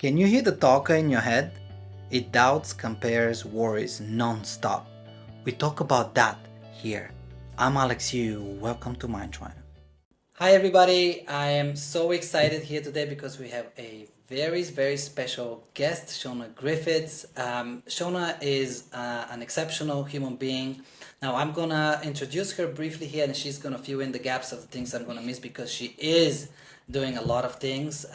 Can you hear the talker in your head? It doubts, compares, worries non-stop. We talk about that here. I'm Alex Yu. Welcome to Mind Triumph. Hi everybody. I am so excited here today because we have a very special guest, Shauna Griffiths. Shauna is an exceptional human being. Now I'm gonna introduce her briefly here, and she's gonna fill in the gaps of the things I'm gonna miss because she is doing a lot of things.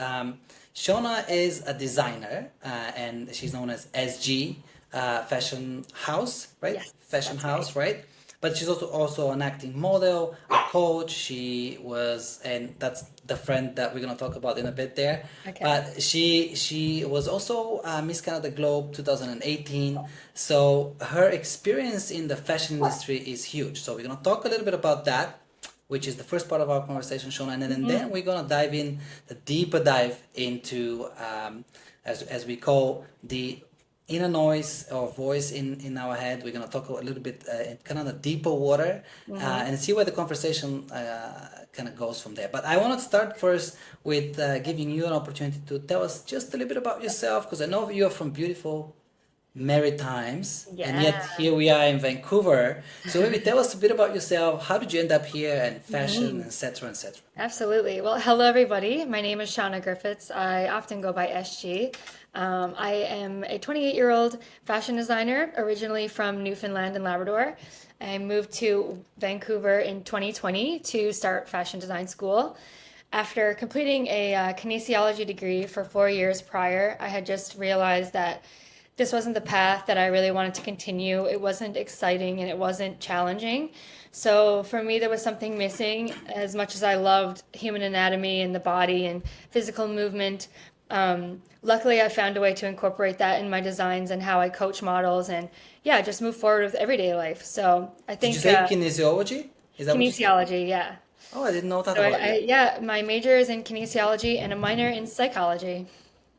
Shauna is a designer, and she's known as SG Fashion House, right? Yes, Fashion that's right. House, right? But she's also an acting model, a coach. She was, and that's the friend that we're gonna talk about in a bit there. Okay. But she was also Miss Canada Globe 2018. So her experience in the fashion industry is huge. So we're gonna talk a little bit about that, which is the first part of our conversation, Shona, and then we're gonna dive in the deeper dive into as we call the inner noise or voice in our head. We're gonna talk a little bit in kind of the deeper water Mm-hmm. and see where the conversation kind of goes from there. But I want to start first with giving you an opportunity to tell us just a little bit about yourself, because I know you're from beautiful Maritimes, and Yeah. yet here we are in Vancouver. So maybe tell us a bit about yourself. How did you end up here, and fashion, hmm etc., etc. Absolutely. Well, hello, everybody. My name is Shauna Griffiths. I often go by SG. I am a 28-year-old fashion designer, originally from Newfoundland and Labrador. I moved to Vancouver in 2020 to start fashion design school. After completing a kinesiology degree for 4 years prior, I had just realized that this wasn't the path that I really wanted to continue. It wasn't exciting and it wasn't challenging. So for me, there was something missing. As much as I loved human anatomy and the body and physical movement, luckily I found a way to incorporate that in my designs and how I coach models and yeah, just move forward with everyday life. So I Did you think say kinesiology? Is that what you said? kinesiology, yeah. Oh, I didn't know that So about you. yeah, my major is in kinesiology and a minor in psychology.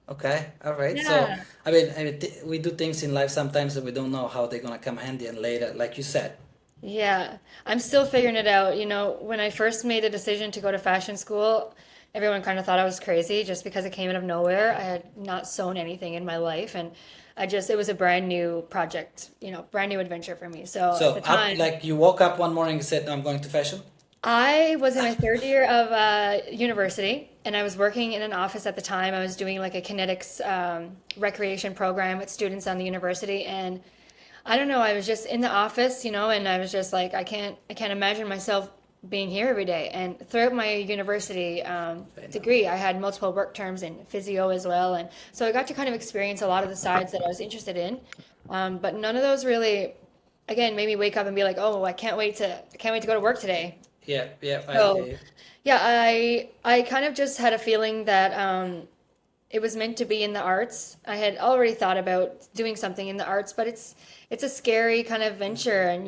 Okay, all right. So, Yeah. we do things in life sometimes that we don't know how they're gonna come handy and later, like you said. Yeah, I'm still figuring it out. When I first made a decision to go to fashion school, everyone kind of thought I was crazy just because it came out of nowhere. I had not sewn anything in my life, and it was a brand new project, brand new adventure for me. So at So, the up time, like you woke up one morning and said, "I'm going to fashion." I was in my third year of university, and I was working in an office at the time. I was doing like a kinetics recreation program with students on the university, and I don't know. I was just in the office, and I was just like, I can't imagine myself being here every day. And throughout my university Fair enough. degree, I had multiple work terms in physio as well, and so I got to kind of experience a lot of the sides that I was interested in. But none of those really, again, made me wake up and be like, oh, I can't wait to go to work today. Yeah, yeah, I hear So you. yeah, I kind of just had a feeling that it was meant to be in the arts. I had already thought about doing something in the arts, but it's a scary kind of venture, and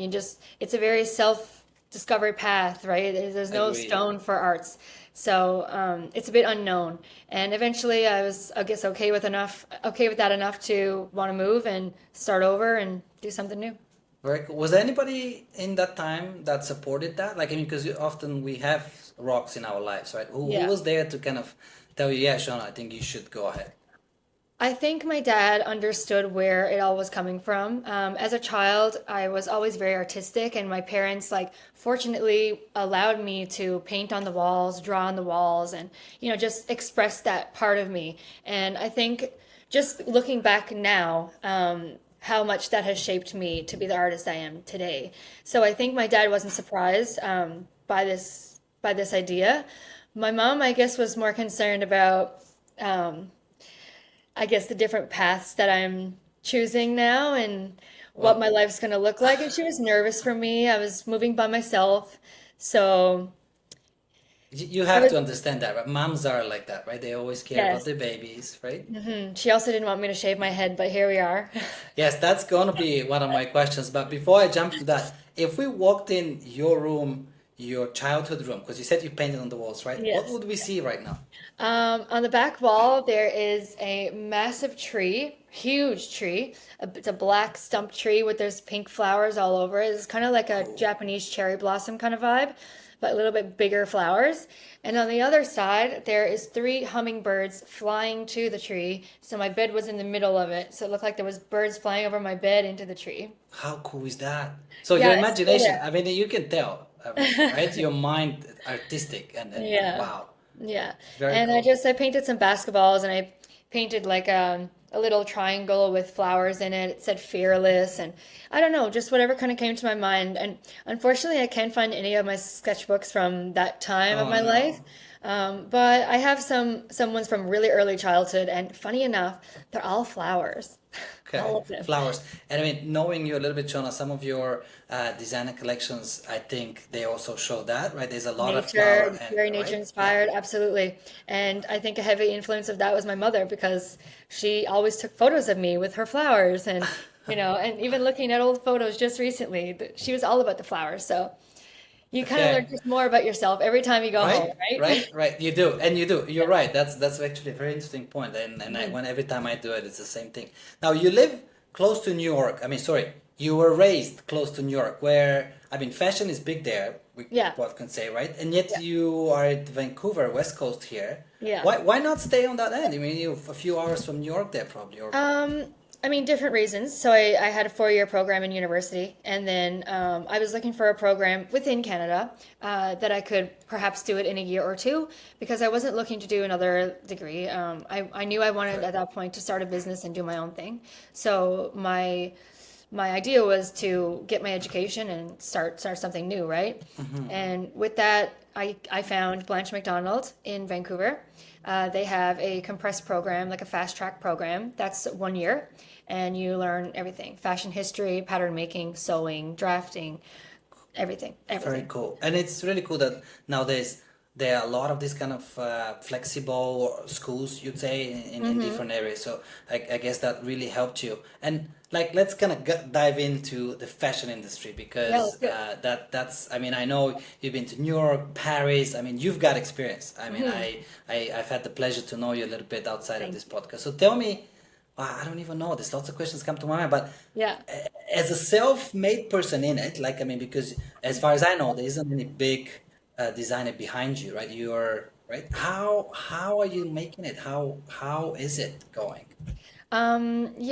it's a very self-discovery path, right? There's no Agreed. stone for arts, so it's a bit unknown. And eventually, I was, I guess, okay with that enough to want to move and start over and do something new. Very cool. Was there anybody in that time that supported that? Like, I mean, because often we have rocks in our lives, right? Who Yeah. was there to kind of tell you, yeah, Sean, I think you should go ahead. I think my dad understood where it all was coming from. As a child, I was always very artistic, and my parents, like, fortunately allowed me to paint on the walls, draw on the walls, and, just express that part of me. And I think just looking back now, how much that has shaped me to be the artist I am today. So I think my dad wasn't surprised by this idea. My mom, I guess, was more concerned about. I guess the different paths that I'm choosing now and what my Well, life's going to look like. And she was nervous for me. I was moving by myself. So you I have was, to understand that, right? Moms are like that, right? They always care about yes. their babies, right? She also didn't want me to shave my head, but here we are. Yes, that's gonna be one of my questions. But before I jump to that, if we walked in your room, your childhood room, because you said you painted on the walls, right? What Yes. would we see right now? On the back wall, there is a massive tree, huge tree. It's a black stump tree with there's pink flowers all over it. It's kind of like a Cool. Japanese cherry blossom kind of vibe. but a little bit bigger flowers. And on the other side, there is three hummingbirds flying to the tree. So my bed was in the middle of it. So it looked like there was birds flying over my bed into the tree. How cool is that? So your Yeah, it's still imagination, there. I mean, you can tell, right? Your mind artistic and Yeah. wow, Yeah. very And cool. I painted some basketballs and I painted like a little triangle with flowers in it. It said fearless and I don't know, just whatever kind of came to my mind. And unfortunately, I can't find any of my sketchbooks from that time of Oh my life. no. But I have some ones from really early childhood and funny enough, they're all flowers. Okay, All of them. flowers. And I mean, knowing you a little bit, Shona, some of your designer collections, I think they also show that, right? There's a lot of flower Nature, and very nature right? Yeah. inspired, absolutely. And I think a heavy influence of that was my mother because she always took photos of me with her flowers and even looking at old photos just recently, she was all about the flowers. So you kind of learn Okay. just more about yourself every time you go home, Right, right? right, right. You do, and you do. You're right. That's actually a very interesting point. And I, Mhm. when every time I do it, it's the same thing. Now you live close to New York. I mean, sorry, you were raised close to New York, where I mean, fashion is big there. We Yeah, both can say, right? And yet yeah, you are at Vancouver, West Coast here. yeah. Why not stay on that end? I mean, you a few hours from New York there probably, or I mean, different reasons. So I had a 4-year program in university, and then I was looking for a program within Canada that I could perhaps do it in a year or two because I wasn't looking to do another degree. I knew I wanted sure, at that point to start a business and do my own thing. So my idea was to get my education and start something new, right? And with that, I found Blanche McDonald in Vancouver. They have a compressed program, like a fast track program. That's 1 year, and you learn everything: fashion history, pattern making, sewing, drafting, everything, very everything. cool. And it's really cool that nowadays there are a lot of these kind of flexible schools, you'd say, in Mm-hmm. different areas. So I guess that really helped you. And like, let's kind of dive into the fashion industry Yeah, let's because do it. that's. I mean, I know you've been to New York, Paris. I mean, you've got experience. I mean, Hmm. I've had the pleasure to know you a little bit outside of Thank this you. podcast. So tell me, I don't even know. There's lots of questions come to my mind, but Yeah. as a self-made person in it, like I mean, because as far as I know, there isn't any big designer behind you, right? You are right. How are you making it? How is it going?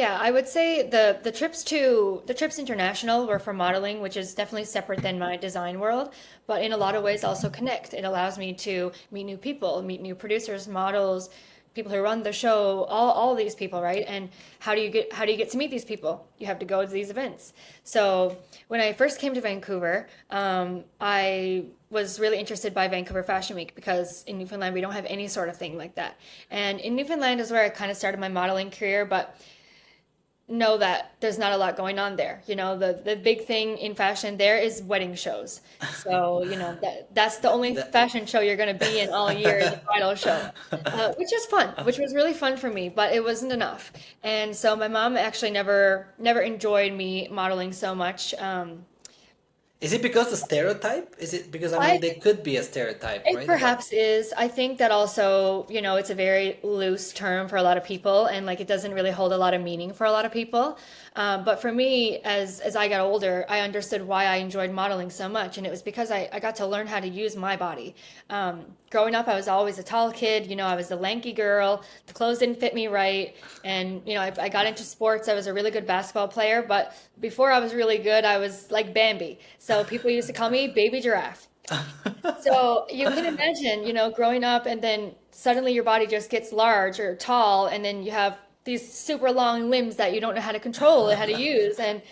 Yeah, I would say the trips international were for modeling, which is definitely separate than my design world, but in a lot of ways also connect. It allows me to meet new people, meet new producers, models, people who run the show, all these people, right? And how do you get to meet these people? You have to go to these events. So when I first came to Vancouver, I was really interested by Vancouver Fashion Week because in Newfoundland we don't have any sort of thing like that. And in Newfoundland is where I kind of started my modeling career, but know that there's not a lot going on there. The big thing in fashion there is wedding shows. So, that's the only That fashion show you're going to be in all year is a bridal show, which is fun, which was really fun for me, but it wasn't enough. And so my mom actually never enjoyed me modeling so much. is it because the stereotype? Is it because I I mean there could be a stereotype, It right? About perhaps is. I think that also, it's a very loose term for a lot of people, and like it doesn't really hold a lot of meaning for a lot of people. But for me, as I got older, I understood why I enjoyed modeling so much, and it was because I got to learn how to use my body. Growing up, I was always a tall kid. I was the lanky girl. The clothes didn't fit me right, and I got into sports. I was a really good basketball player, but before I was really good, I was like Bambi. So people used to call me Baby Giraffe. So you can imagine, growing up and then suddenly your body just gets large or tall, and then you have these super long limbs that you don't know how to control or how to use. And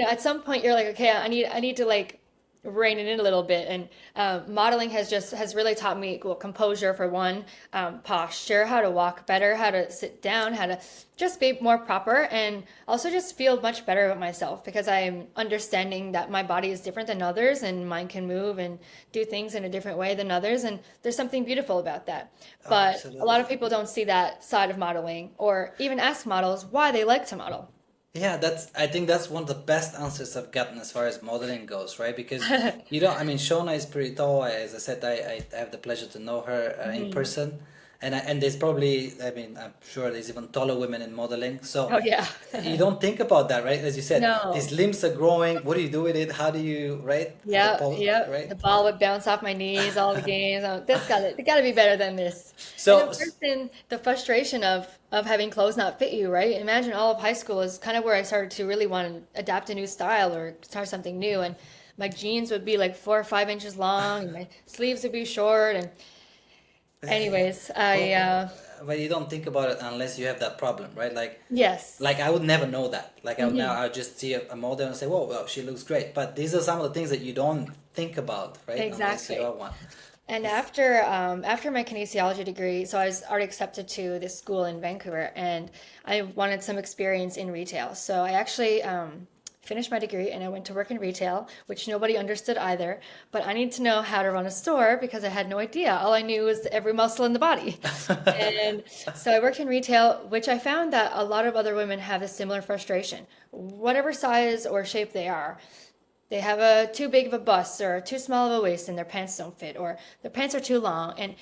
at some point you're like, okay, I need to like rein it in a little bit. And modeling has really taught me, well, composure for one, posture, how to walk better, how to sit down, how to just be more proper, and also just feel much better about myself because I'm understanding that my body is different than others and mine can move and do things in a different way than others. And there's something beautiful about that. But a lot of absolutely. people don't see that side of modeling or even ask models why they like to model. Yeah, I think that's one of the best answers I've gotten as far as modeling goes, right? Because you don't, I mean, Shona is pretty tall. As I said, I have the pleasure to know her in Mhm. person. And there's probably, I mean, I'm sure there's even taller women in modeling. So Oh yeah. you don't think about that, right? As you said, No. these limbs are growing. What do you do with it? How do you, right? The Yep, pole, yep. right? The ball would bounce off my knees all the games. Oh, it gotta be better than this. And So of course, then the frustration of having clothes not fit you, right? Imagine all of high school is kind of where I started to really want to adapt a new style or start something new. And my jeans would be like 4 or 5 inches long, and my sleeves would be short. And anyways, I Well, but you don't think about it unless you have that problem, right? Like yes, I would never know that. Like I would now hmm I would just see a model and say, "Whoa, well, she looks great." But these are some of the things that you don't think about, right? Unless you are exactly. one. And It's after my kinesiology degree, so I was already accepted to this school in Vancouver, and I wanted some experience in retail. So I actually finished my degree and I went to work in retail, which nobody understood either. But I need to know how to run a store because I had no idea. All I knew was every muscle in the body. And so I worked in retail, which I found that a lot of other women have a similar frustration, whatever size or shape they are. They have a too big of a bust or too small of a waist and their pants don't fit or their pants are too long. And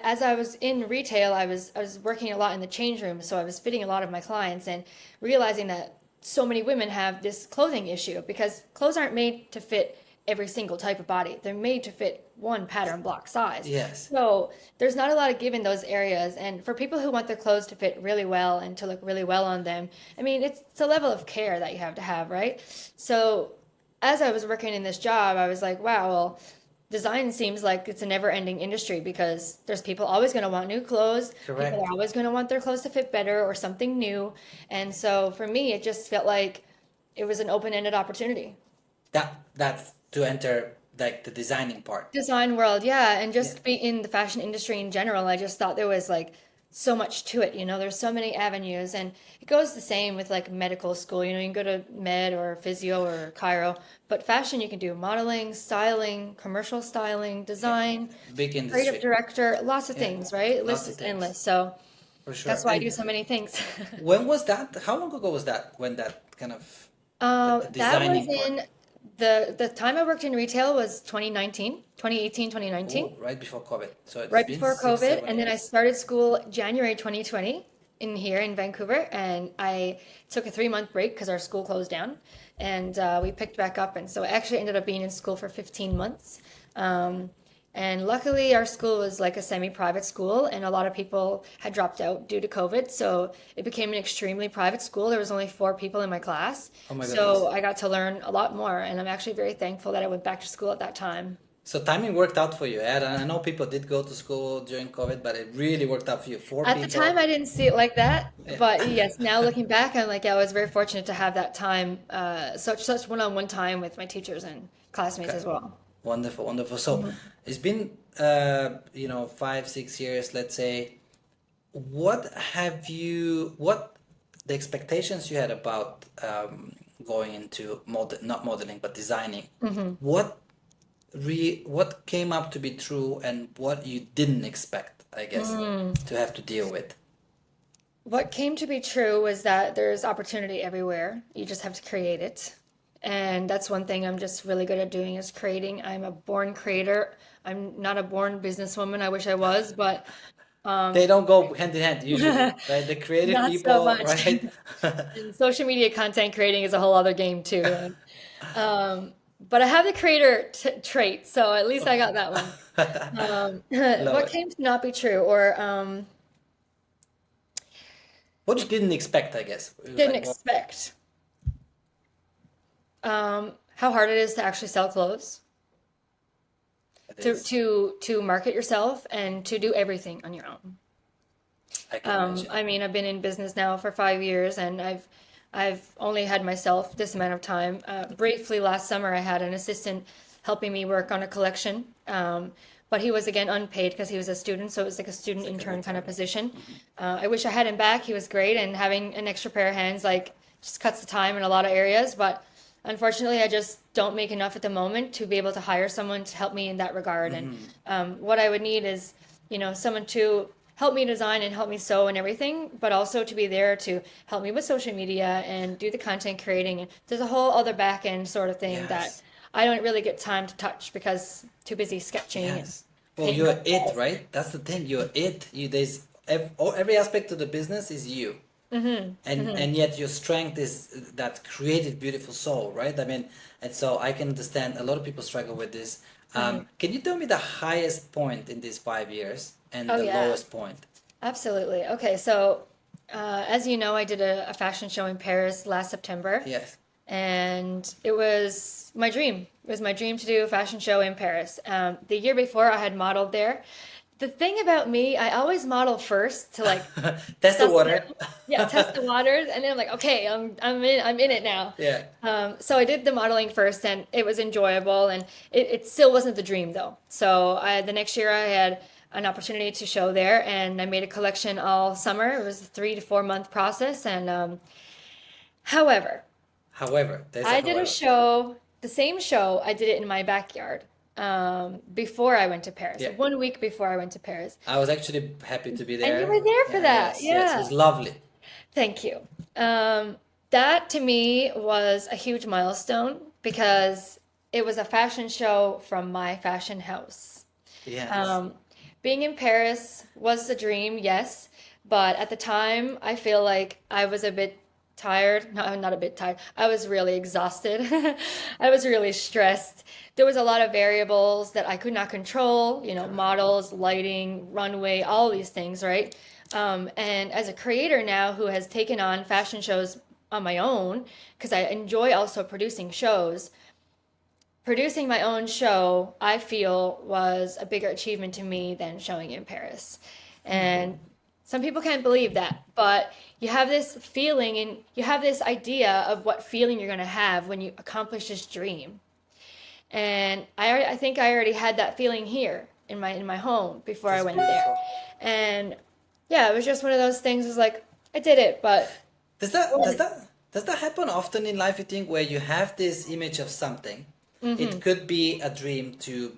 as I was in retail, I was working a lot in the change room, so I was fitting a lot of my clients and realizing that so many women have this clothing issue because clothes aren't made to fit every single type of body. They're made to fit one pattern block size. yes. So there's not a lot of give in those areas. And for people who want their clothes to fit really well and to look really well on them, I mean, it's a level of care that you have to have, right? So as I was working in this job, I was like, wow, well, design seems like it's a never ending industry because there's people always going to want new clothes. People are Correct. always going to want their clothes to fit better or something new. And so for me, it just felt like it was an open ended opportunity. That's to enter like the designing part. Design world, yeah, and Yeah. just be in the fashion industry in general. I just thought there was like so much to it, there's so many avenues, and it goes the same with like medical school. You can go to med or physio or chiro, but fashion you can do modeling, styling, commercial styling, Yeah. design, Big creative industry. director, lots of Yeah. things, right? The Lots list of is things. endless. So For sure. that's why I And do so many things. when was that? How long ago was that when that kind of the That was designing part? in the time I worked in retail was 2019, 2018, 2019. Oh, right before COVID. So it's Right been before six, COVID, seven and then I years. started school January 2020 in here in Vancouver, and I took a 3 month break because our school closed down, and we picked back up, and so I actually ended up being in school for 15 months. Um, and luckily, our school was like a semi-private school, and a lot of people had dropped out due to COVID, so it became an extremely private school. There was only 4 people in my class, Oh my so goodness. I got to learn a lot more, and I'm actually very thankful that I went back to school at that time. So timing worked out for you, Ed. And I know people did go to school during COVID, but it really worked out for you. Four At the time, I people. didn't see it like that, Yeah. but yes, now looking back, I'm like, yeah, I was very fortunate to have that time, such one-on-one time with my teachers and classmates Okay. as well. Wonderful, wonderful. So Mhm. it's been 5, 6 years, let's say. What the expectations you had about going into not modeling, but designing? Mhm. What what came up to be true and what you didn't expect, I guess, Mm. to have to deal with? What came to be true was that there's opportunity everywhere. You just have to create it. And that's one thing I'm just really good at doing is creating. I'm a born creator. I'm not a born businesswoman. I wish I was, but They um, don't go hand in hand usually, right? The creative not so people, much. right? And social media content creating is a whole other game too. But I have the creator trait, so at least I got that one. Love What it. came to not be true or What you didn't expect, I guess. It was didn't like, well, expect, how hard it is to actually sell clothes, it to is. to market yourself, and to do everything on your own. I can imagine. I mean, I've been in business now for 5 years, and I've only had myself this amount of time. Briefly, last summer, I had an assistant helping me work on a collection, but he was again unpaid because he was a student, so it was like a It's student like an intern kind of intern. position. Mhm. I wish I had him back. He was great, and having an extra pair of hands like just cuts the time in a lot of areas. But unfortunately, I just don't make enough at the moment to be able to hire someone to help me in that regard. And Mhm. what I would need is, someone to help me design and help me sew and everything, but also to be there to help me with social media and do the content creating. And there's a whole other back end sort of thing that Yes. I don't really get time to touch because too busy sketching and Yes. Well, paint you're it, myself. right? That's the thing. You're it. Every aspect of the business is you, and yet your strength is that creative, beautiful soul, right? I mean, and so I can understand a lot of people struggle with this. Can you tell me the highest point in these 5 years and Oh the yeah, lowest point? absolutely. Okay, so as you know, I did a fashion show in Paris last September, Yes. and it was my dream. It was my dream to do a fashion show in Paris. The year before, I had modeled there. The thing about me, I always model first to like Test the suss it water. out. Yeah, test the waters, and then I'm like, okay, I'm in it now. Yeah. So I did the modeling first, and it was enjoyable, and it still wasn't the dream though. So the next year I had an opportunity to show there, and I made a collection all summer. It was a 3 to 4 month process, and however, However, there's a I did a however. show, the same show. I did it in my backyard before I went to Paris. Yeah. 1 week before I went to Paris, I was actually happy to be and you there. were there for Yeah, that. yes, yes. It was Yeah. lovely. Thank you. Um, that to me was a huge milestone because it was a fashion show from my fashion house. Yes. Um, Being in Paris was a dream, yes, but at the time I feel like I was a bit tired. No, not a bit tired. I was really exhausted. I was really stressed. There was a lot of variables that I could not control, models, lighting, runway, all these things, right? And as a creator now who has taken on fashion shows on my own, because I enjoy also producing my own show, I feel was a bigger achievement to me than showing in Paris. And some people can't believe that, but you have this feeling and you have this idea of what feeling you're going to have when you accomplish this dream. And I think I already had that feeling here in my home before I That's went there. beautiful. And yeah, it was just one of those things. It was like I did it, but Does that does that does that happen often in life, you think, where you have this image of something? It could be a dream to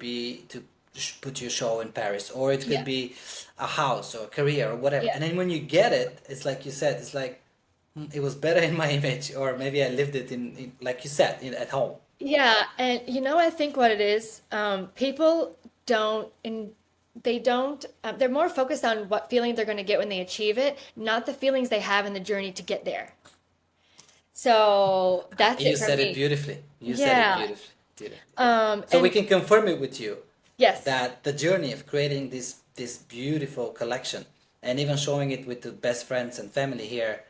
put your show in Paris, or it could yeah, be a house or a career or whatever. yeah. And then when you get it, it's like you said, it's like it was better in my image, or maybe I lived it in like you said, at home. Yeah, and I think what it is, people don't, they don't, they're more focused on what feeling they're going to get when they achieve it, not the feelings they have in the journey to get there. So that's You it for said it me. beautifully. You said it Yeah. beautifully. Beautifully. So we And can confirm it with you yes, that the journey of creating this beautiful collection and even showing it with the best friends and family here,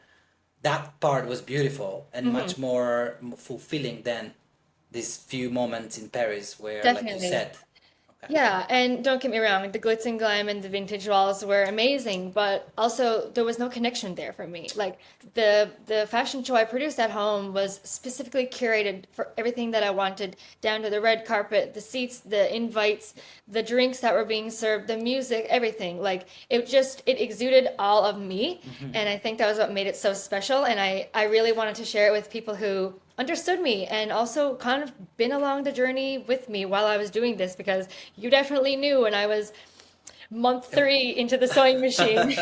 that part was beautiful and much more fulfilling than these few moments in Paris where, like you definitely. said, okay, Yeah, and don't get me wrong, the glitz and glam and the vintage walls were amazing, but also there was no connection there for me. Like the fashion show I produced at home was specifically curated for everything that I wanted, down to the red carpet, the seats, the invites, the drinks that were being served, the music, everything. Like it exuded all of me, and I think that was what made it so special, and I really wanted to share it with people who understood me and also kind of been along the journey with me while I was doing this because you definitely knew when I was month 3 into the sewing machine.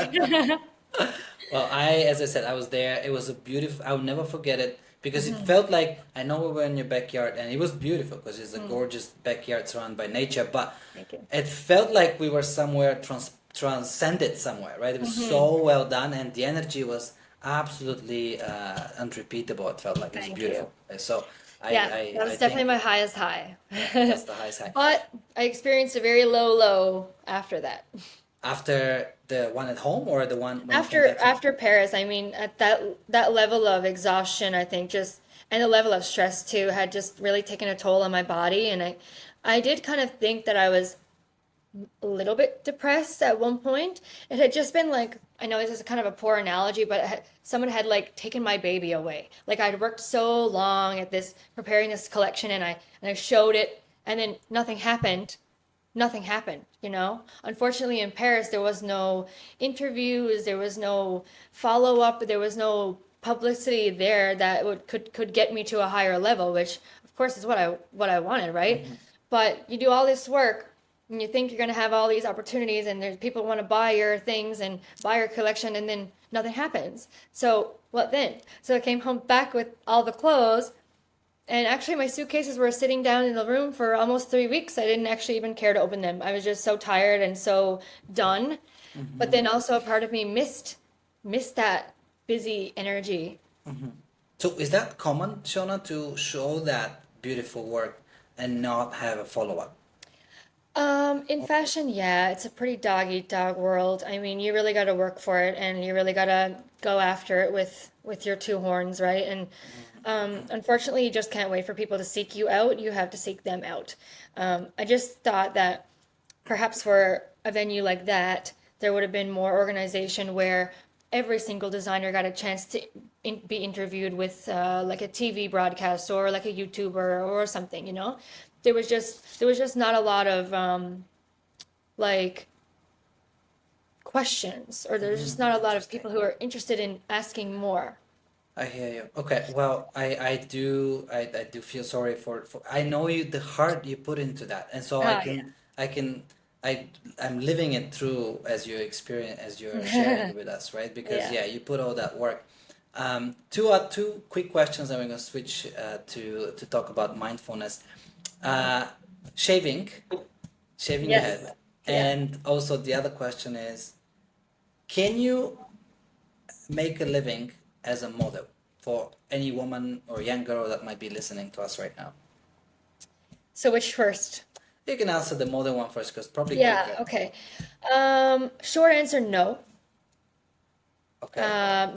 well, as I said, I was there. It was a beautiful. I will never forget it because it Mhm. felt like I know we were in your backyard, and it was beautiful because it's a Mm, gorgeous backyard surrounded by nature. But thank you. it felt like we were somewhere transcended somewhere, right? It was Hmm. so well done, and the energy was absolutely unrepeatable. It felt like it was Thank you. beautiful. So Yeah, that I was definitely think my highest high. that's the highest high. But I experienced a very low low after that. After the one at home or the one when you came After back from? Paris, I mean, at that level of exhaustion, I think just and the level of stress too had just really taken a toll on my body, and I did kind of think that I was a little bit depressed at one point. It had just been like, I know this is kind of a poor analogy, but someone had like taken my baby away. Like I'd worked so long at this, preparing this collection, and I showed it, and then nothing happened. Nothing happened, you know? Unfortunately, in Paris, there was no interviews, there was no follow up, there was no publicity there that could get me to a higher level, which of course is what I wanted, right? But you do all this work and you think you're going to have all these opportunities and there's people want to buy your things and buy your collection and then nothing happens. So what then? So I came home back with all the clothes And actually, my suitcases were sitting down in the room for almost 3 weeks. I didn't actually even care to open them. I was just so tired and so done. But Hmm. then also a part of me missed that busy energy. So is that common, Shona, to show that beautiful work and not have a follow-up? In fashion, yeah, it's a pretty dog eat dog world. I mean, you really got to work for it, and you really got to go after it with your two horns, right? And unfortunately, you just can't wait for people to seek you out. You have to seek them out. I just thought that perhaps for a venue like that, there would have been more organization where every single designer got a chance to be interviewed with like a TV broadcast or like a YouTuber or something, you know? There was just not a lot of like questions, or there's just not a lot of Interesting. people who are interested in asking more. I hear you. Okay, well, I do feel sorry for I know you the heart you put into that, and so I can I'm living it through as you experience as you're sharing Yeah. it with us, right? Because Yeah. yeah, you put all that work. Two quick questions, and we're gonna switch to talk about mindfulness. Uh, shaving, shaving your Yes. head, Yeah. and also the other question is, can you make a living as a model for any woman or young girl that might be listening to us right now? So which first? You can answer the model one first because probably Yeah, quicker. okay. Short answer, no. Okay.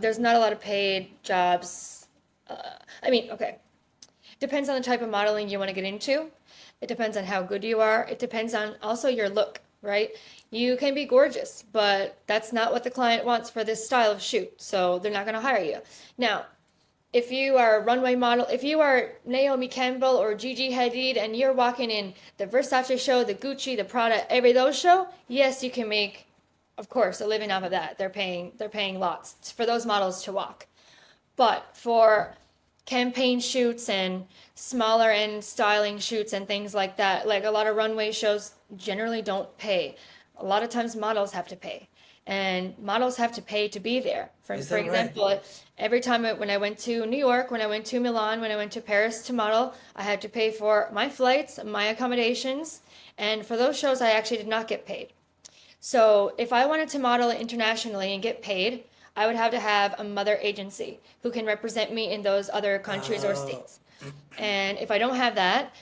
There's not a lot of paid jobs. I mean, okay. Depends on the type of modeling you want to get into. It depends on how good you are. It depends on also your look, right? You can be gorgeous, but that's not what the client wants for this style of shoot. So they're not going to hire you. Now, if you are a runway model, if you are Naomi Campbell or Gigi Hadid and you're walking in the Versace show, the Gucci, the Prada, every those show, yes, you can make, of course, a living off of that. They're paying lots for those models to walk. But for campaign shoots and smaller end styling shoots and things like that, like a lot of runway shows generally don't pay. A lot of times models have to pay. And models have to pay to be there. For, Is for that right? example, every time when I went to New York, when I went to Milan, when I went to Paris to model, I had to pay for my flights, my accommodations, and for those shows, I actually did not get paid. So if I wanted to model internationally and get paid, I would have to have a mother agency who can represent me in those other countries or Oh, states. And if I don't have that,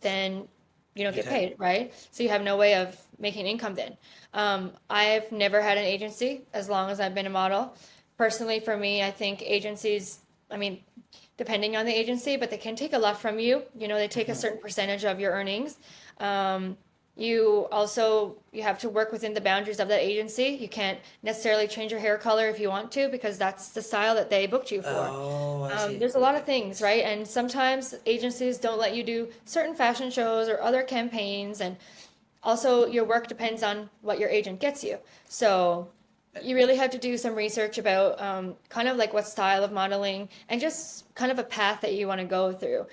then you don't you'd get have. paid, right? So you have no way of making income then. I've never had an agency as long as I've been a model. Personally, for me, I think agencies, I mean, depending on the agency, but they can take a lot from you. You know, they take a certain percentage of your earnings. Um, you have to work within the boundaries of that agency. You can't necessarily change your hair color if you want to because that's the style that they booked you for. Oh, I see. There's a lot of Okay. things, right? And sometimes agencies don't let you do certain fashion shows or other campaigns, and also your work depends on what your agent gets you. So you really have to do some research about kind of like what style of modeling and just kind of a path that you want to go through,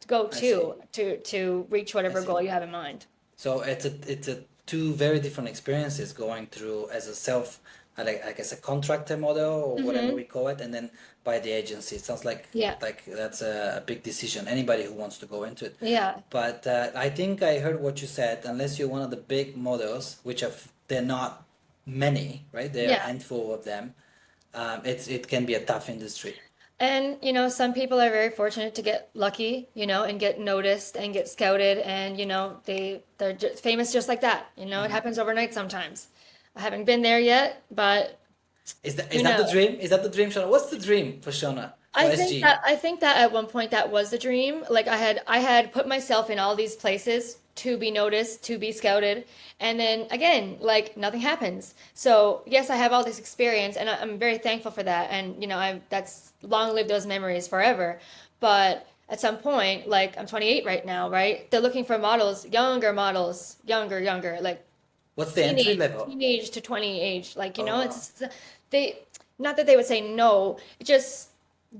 go I see. to reach I whatever see. goal you have in mind. So it's a two very different experiences going through as a self, like as a contractor model or whatever Mm-hmm. we call it, and then by the agency. It sounds Yeah. like that's a big decision. Anybody who wants to go into it. Yeah. But I think I heard what you said. Unless you're one of the big models, which are they're not many, right? There are a Yeah. handful of them. It can be a tough industry. And, you know, some people are very fortunate to get lucky, you know, and get noticed and get scouted and, you know, they're just famous just like that. You know, it happens overnight sometimes. I haven't been there yet, but Is who that the knows? dream? Is that the dream, Shauna? What's the dream for Shauna for SG? I think that at one point that was the dream. Like I had put myself in all these places to be noticed, to be scouted, and then again, like nothing happens. So yes, I have all this experience, and I'm very thankful for that. And you know, I that's long live those memories forever. But at some point, like I'm 28 right now, right? They're looking for models, younger, like What's the entry teenage, level? teenage to 20 age. Like you Oh know, wow. it's they not that they would say no. It just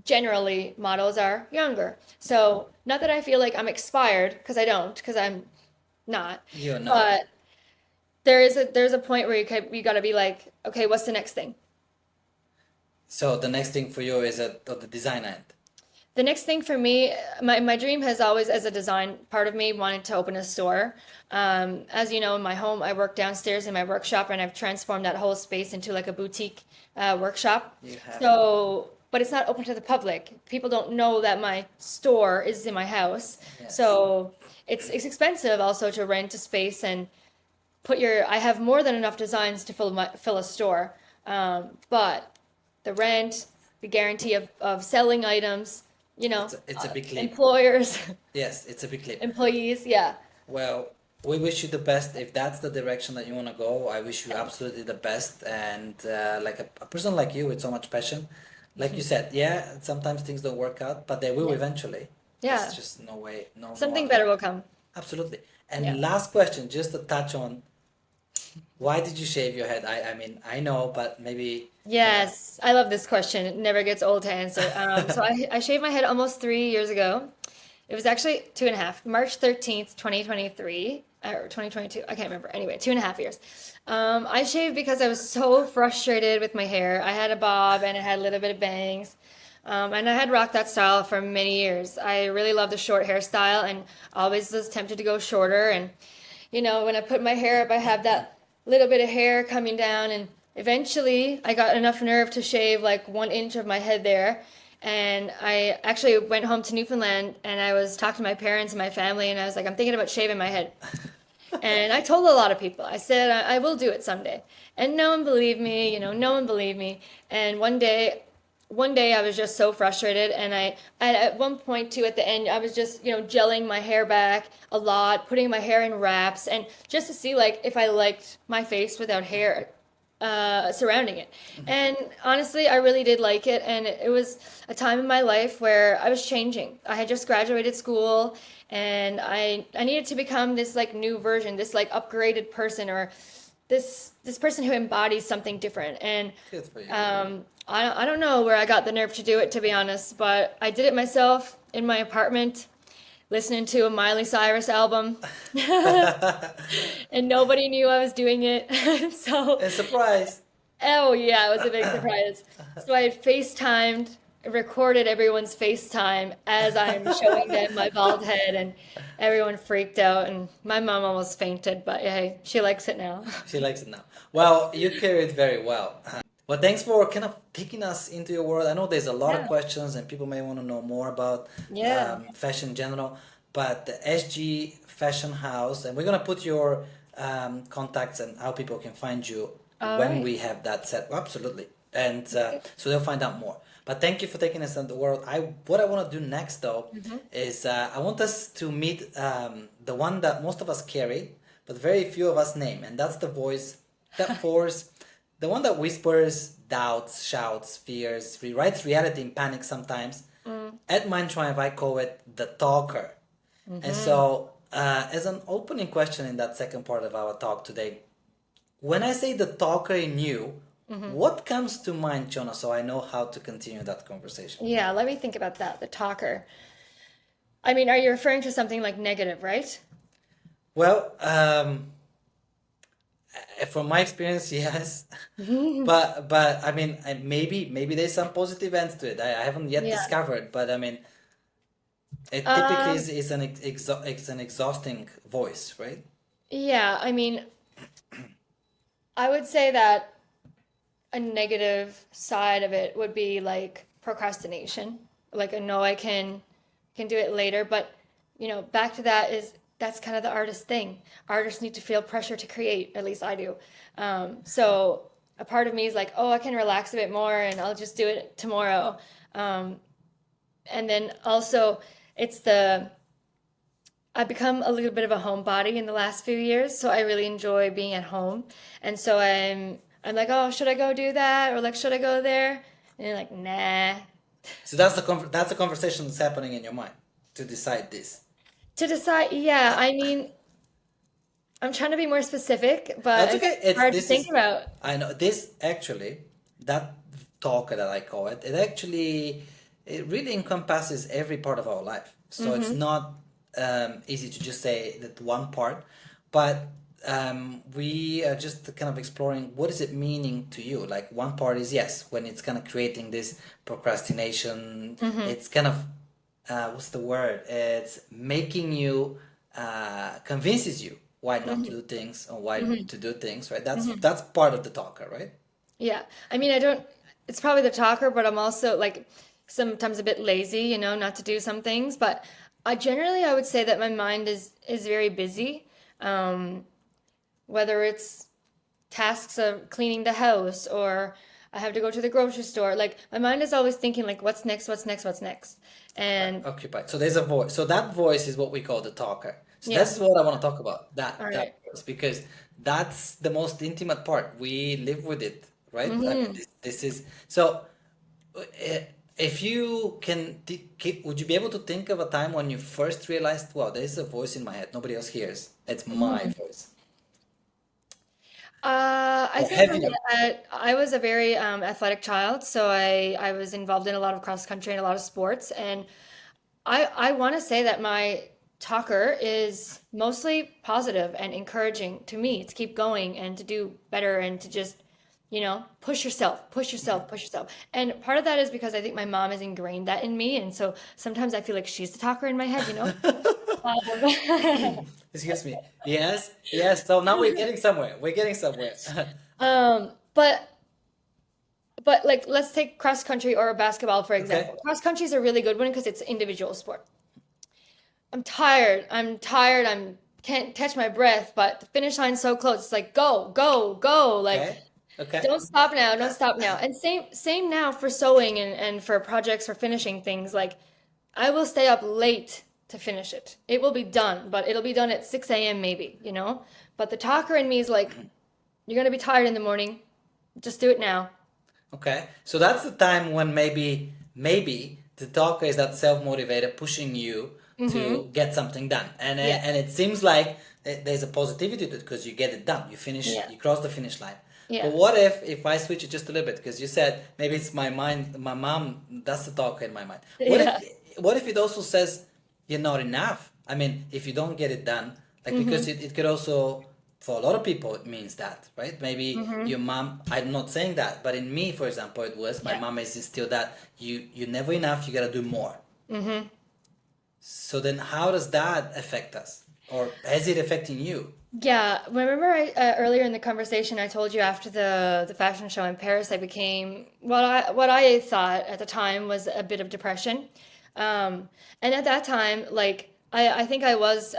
generally models are younger. So not that I feel like I'm expired because I don't, because I'm not. You're not. But there's a point where you got to be like, okay, what's the next thing? So the next thing for you is at the design end. The next thing for me, my dream has always, as a design part of me, wanted to open a store. As you know, in my home, I work downstairs in my workshop, and I've transformed that whole space into like a boutique workshop. You have that. So, but it's not open to the public. People don't know that my store is in my house. Yes. So it's expensive also to rent a space and put your. I have more than enough designs to fill a store, but the rent, the guarantee of selling items, It's a big leap. employers, Yes, it's a big leap. employees, yeah. Well, we wish you the best. If that's the direction that you want to go, I wish you absolutely the best. And like a person like you with so much passion, like you said, yeah, sometimes things don't work out, but they will Yeah. eventually. Yeah. There's just no way, no Something other better way. will come. Absolutely. And Yeah. last question, just to touch on, why did you shave your head? I mean, I know, but maybe, Yes, I love this question. It never gets old to answer. So I shaved my head almost 3 years ago. It was actually 2.5, March 13th, 2023, or 2022. I can't remember. Anyway, 2.5 years. I shaved because I was so frustrated with my hair. I had a bob and it had a little bit of bangs. And I had rocked that style for many years. I really loved the short hairstyle and always was tempted to go shorter. And, when I put my hair up, I have that little bit of hair coming down. And eventually I got enough nerve to shave like 1 inch of my head there. And I actually went home to Newfoundland and I was talking to my parents and my family and I was like, I'm thinking about shaving my head. And I told a lot of people, I said, I will do it someday. And no one believed me, no one believed me. And one day I was just so frustrated. And I at one point too, at the end, I was just, gelling my hair back a lot, putting my hair in wraps and just to see like if I liked my face without hair surrounding it. And honestly, I really did like it. And it was a time in my life where I was changing. I had just graduated school and I needed to become this like new version, this like upgraded person or this person who embodies something different. And good for you. I don't know where I got the nerve to do it, to be honest, but I did it myself in my apartment, listening to a Miley Cyrus album, and nobody knew I was doing it. So, A surprise. oh yeah, it was a big surprise. So I had FaceTimed, recorded everyone's FaceTime as I'm showing them my bald head, and everyone freaked out, and my mom almost fainted, but hey, she likes it now. She likes it now. Well, you carry it very well. Well, thanks for kind of taking us into your world. I know there's a lot of Yeah. questions and people may want to know more about Yeah. fashion in general, but the SG Fashion House, and we're going to put your contacts and how people can find you All when right. we have that set. Absolutely. And Okay. so they'll find out more. But thank you for taking us into the world. What I want to do next though is I want us to meet the one that most of us carry, but very few of us name, and that's the voice that force, the one that whispers, doubts, shouts, fears, rewrites reality in panic sometimes. At Mind Triumph, I call it the talker. And so, as an opening question in that second part of our talk today, when I say the talker in you, what comes to mind, Jonah, so I know how to continue that conversation? Yeah, let me think about that. The talker. I mean, are you referring to something like negative, right? Well, from my experience, yes, but I mean, maybe there's some positive ends to it. I haven't yet Yeah. discovered, but I mean, it typically Um, is it's an exhausting voice, right? yeah, I mean, I would say that a negative side of it would be like procrastination. Like I know I can do it later, but back to that is that's kind of the artist thing. Artists need to feel pressure to create, at least I do. So a part of me is like, oh, I can relax a bit more and I'll just do it tomorrow. Um, and then also it's I've become a little bit of a homebody in the last few years, so I really enjoy being at home. And so I'm like, oh, should I go do that? Or like, should I go there? And you're like, nah. So that's the conversation that's happening in your mind to decide this. To decide, yeah, I mean, I'm trying to be more specific, but That's it's okay. It's hard to this think is about. I know this actually that talker that I call it. It actually it really encompasses every part of our life. So it's not easy to just say that one part, but we are just kind of exploring what is it meaning to you. Like one part is yes, when it's kind of creating this procrastination, it's kind of what's the word? It's making you, convinces you why not to Hmm. do things or why Hmm. to do things, right? That's Hmm. that's part of the talker, right? Yeah. I mean, I don't, it's probably the talker, but I'm also like sometimes a bit lazy, not to do some things. But I would say that my mind is very busy. Um, whether it's tasks of cleaning the house or I have to go to the grocery store, like my mind is always thinking like what's next, what's next, what's next. Right, And occupied. So there's a voice. So that voice is what we call the talker. So yeah. that's what I want to talk about. All That right. voice, because that's the most intimate part. We live with it, right? I mean, Mm-hmm. this is so. uh, If you can, would you be able to think of a time when you first realized, wow, there's a voice in my head, nobody else hears. It's my voice. I Or think have you? I was a very athletic child, so I was involved in a lot of cross country and a lot of sports, and I want to say that my talker is mostly positive and encouraging to me to keep going and to do better and to just, push yourself, push yourself, push yourself. And part of that is because I think my mom has ingrained that in me, and so sometimes I feel like she's the talker in my head. Excuse me. Yes, yes. So now we're getting somewhere. We're getting somewhere. But like let's take cross country or basketball for Okay. example. Cross country is a really good one because it's individual sport. I'm tired. I'm tired. I'm can't catch my breath, but the finish line's so close. It's like go, go, go. Like Okay. Okay. don't stop now, don't stop now. And same now for sewing and for projects for finishing things. Like I will stay up late to finish it. It will be done, but it'll be done at 6 a.m. maybe. But the talker in me is like, you're gonna be tired in the morning. Just do it now. Okay, so that's the time when maybe the talker is that self-motivator pushing you Mm-hmm. to get something done, Yeah. and it seems like there's a positivity to it because you get it done, you finish, Yeah. you cross the finish line. Yeah. But what if I switch it just a little bit because you said maybe it's my mind, my mom, that's the talker in my mind. Yeah. What if it also says you're not enough? I mean, if you don't get it done, like because Mm-hmm. it could also for a lot of people it means that, right? Maybe Mm-hmm. your mom, I'm not saying that, but in me, for example, it was my Yeah. mom is instilled that you're never enough, you gotta do more. Mm-hmm. So then how does that affect us, or is it affecting you? Yeah. Remember earlier in the conversation I told you after the fashion show in Paris I became what I thought at the time was a bit of depression. And at that time, like I think I was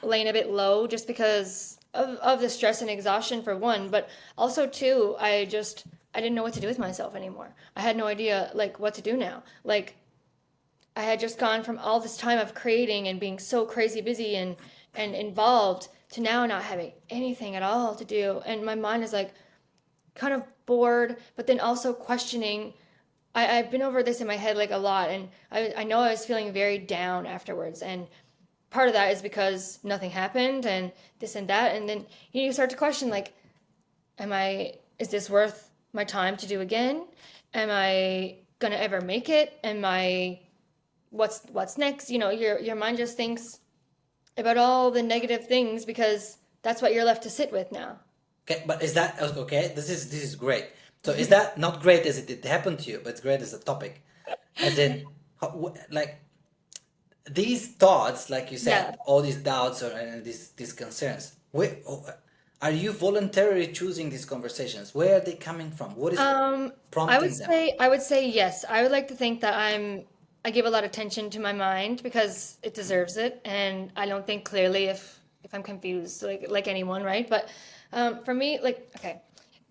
laying a bit low just because of the stress and exhaustion for one, but also two, I didn't know what to do with myself anymore. I had no idea like what to do now. Like I had just gone from all this time of creating and being so crazy busy and involved to now not having anything at all to do. And my mind is like kind of bored, but then also questioning. I've been over this in my head like a lot, and I know I was feeling very down afterwards. And part of that is because nothing happened and this and that. And then you start to question like, is this worth my time to do again? Am I gonna ever make it? What's next? Your mind just thinks about all the negative things because that's what you're left to sit with now. Okay, but is that okay? This is great. So is that not great as it happened to you, but it's great as a topic, as in like these thoughts, like you Yeah. said, all these doubts or these concerns. Where are you voluntarily choosing these conversations? Where are they coming from? What is I would prompting them? say I would say yes. I would like to think that I give a lot of attention to my mind because it deserves it, and I don't think clearly if I'm confused like anyone, right? But for me, like okay,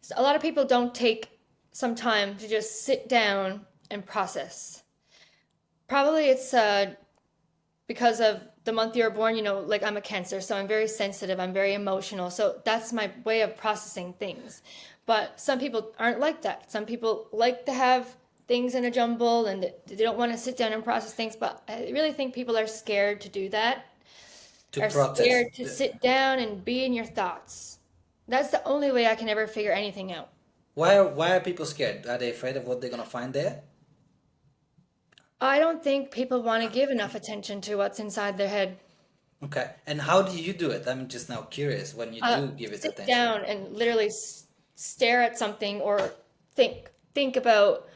so a lot of people don't take some time to just sit down and process. Probably it's because of the month you were born, like I'm a Cancer, so I'm very sensitive, I'm very emotional. So that's my way of processing things. But some people aren't like that. Some people like to have things in a jumble and they don't want to sit down and process things. But I really think people are scared to do that, To are process. scared to sit down and be in your thoughts. That's the only way I can ever figure anything out. Why are people scared? Are they afraid of what they're gonna find there? I don't think people want to give enough attention to what's inside their head. Okay. And how do you do it? I'm just now curious when you do give it Sit attention. down and literally stare at something or think about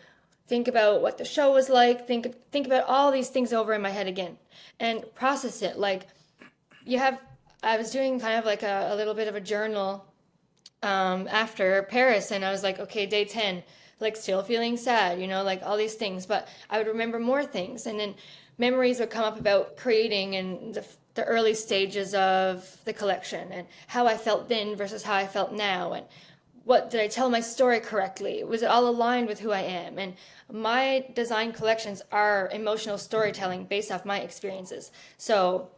think about what the show was like, think about all these things over in my head again and process it. Like I was doing kind of like a little bit of a journal after Paris, and I was like, okay, day 10, like still feeling sad, like all these things, but I would remember more things. And then memories would come up about creating and the early stages of the collection and how I felt then versus how I felt now. And what did I tell my story correctly? Was it all aligned with who I am? And my design collections are emotional storytelling based off my experiences. So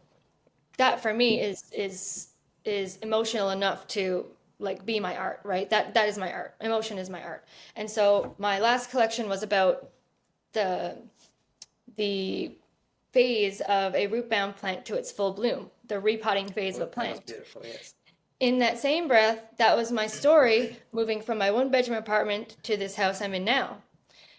that for me is emotional enough to like be my art, right? That is my art. Emotion is my art. And so my last collection was about the the phase of a root bound plant to its full bloom, the repotting phase of a That was plant. beautiful, yes. In that same breath, that was my story moving from my one bedroom apartment to this house I'm in now,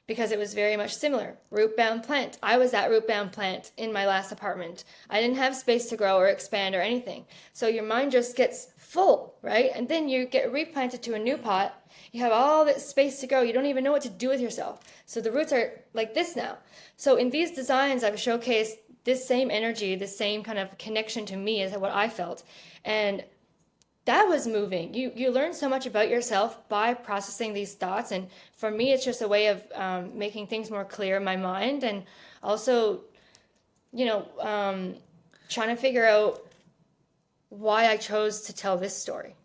because it was very much similar. Root bound plant. I was that root bound plant in my last apartment. I didn't have space to grow or expand or anything. So your mind just gets full, right? And then you get replanted to a new pot. You have all this space to grow. You don't even know what to do with yourself. So the roots are like this now. So in these designs, I've showcased this same energy, this same kind of connection to me as what I felt. And that was moving. You learn so much about yourself by processing these thoughts, and for me, it's just a way of making things more clear in my mind, and also, you know, trying to figure out why I chose to tell this story.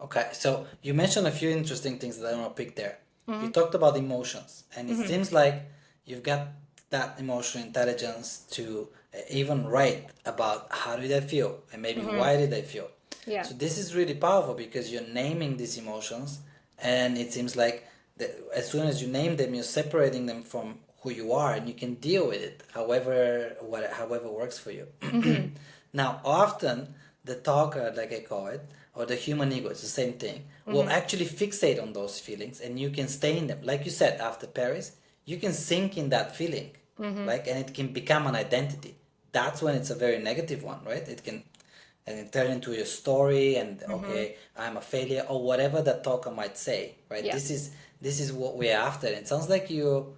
Okay, so you mentioned a few interesting things that I want to pick there. You talked about emotions, and it seems like you've got that emotional intelligence to even write about how did I feel and maybe why did I feel. Yeah. So this is really powerful because you're naming these emotions, and it seems like that as soon as you name them, you're separating them from who you are, and you can deal with it however works for you. Now, often the talker, like I call it, or the human ego, it's the same thing, will actually fixate on those feelings, and you can stay in them. Like you said, after Paris, you can sink in that feeling, like, and it can become an identity. That's when it's a very negative one, right? It can, and it turn into your story, and okay, I'm a failure, or whatever the talker might say, right? Yeah. This is what we're after. And it sounds like you,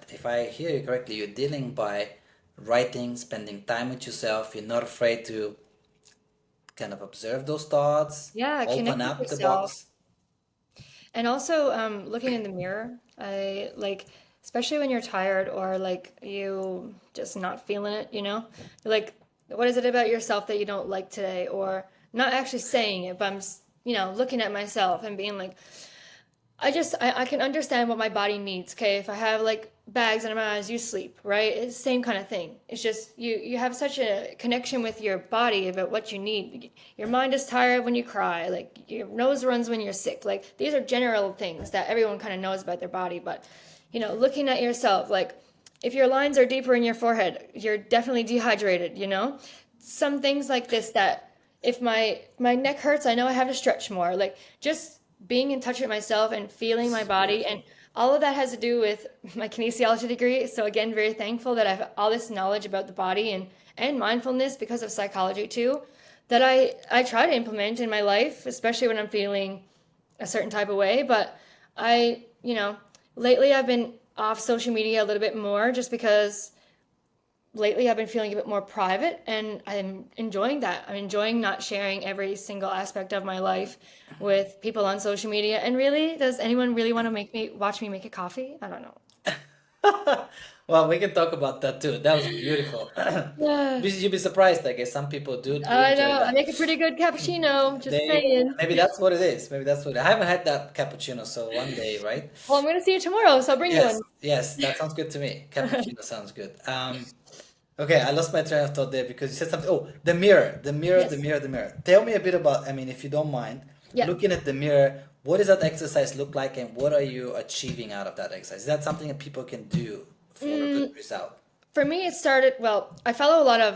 if I hear you correctly, you're dealing by writing, spending time with yourself. You're not afraid to kind of observe those thoughts, Yeah, open connect with up the yourself. box. And also, looking in the mirror, I like, especially when you're tired or like you just not feeling it, You're like, what is it about yourself that you don't like today? Or not actually saying it, but I'm, looking at myself and being like, I can understand what my body needs. Okay, if I have like bags under my eyes, you sleep, right? It's the same kind of thing. It's just you have such a connection with your body about what you need. Your mind is tired when you cry, like your nose runs when you're sick. Like these are general things that everyone kind of knows about their body, but looking at yourself, like if your lines are deeper in your forehead, you're definitely dehydrated. Some things like this, that if my neck hurts, I know I have to stretch more. Like just being in touch with myself and feeling This my is body, and beautiful. all of that has to do with my kinesiology degree. So again, very thankful that I have all this knowledge about the body and mindfulness because of psychology too, that I try to implement in my life, especially when I'm feeling a certain type of way. But lately I've been off social media a little bit more, just because lately I've been feeling a bit more private, and I'm enjoying that. I'm enjoying not sharing every single aspect of my life with people on social media. And really, does anyone really want to watch me make a coffee? I don't know. Well, we can talk about that too. That was beautiful. Yeah, You'd be surprised, I guess. Some people do I enjoy know. I that. make a pretty good cappuccino, just They saying. maybe that's what it is. Maybe that's what I haven't had that cappuccino, so one day, right? Well, I'm gonna see you tomorrow, so I'll bring you Yes, one. yes, that sounds good to me. Cappuccino sounds good. Okay, I lost my train of thought there because you said something. Oh, the mirror, the mirror, the Yes. mirror, the mirror. Tell me a bit about, I mean, if you don't mind, Yeah. looking at the mirror, what does that exercise look like and what are you achieving out of that exercise? Is that something that people can do for a good Mm, result? for me, it started, well, I follow a lot of,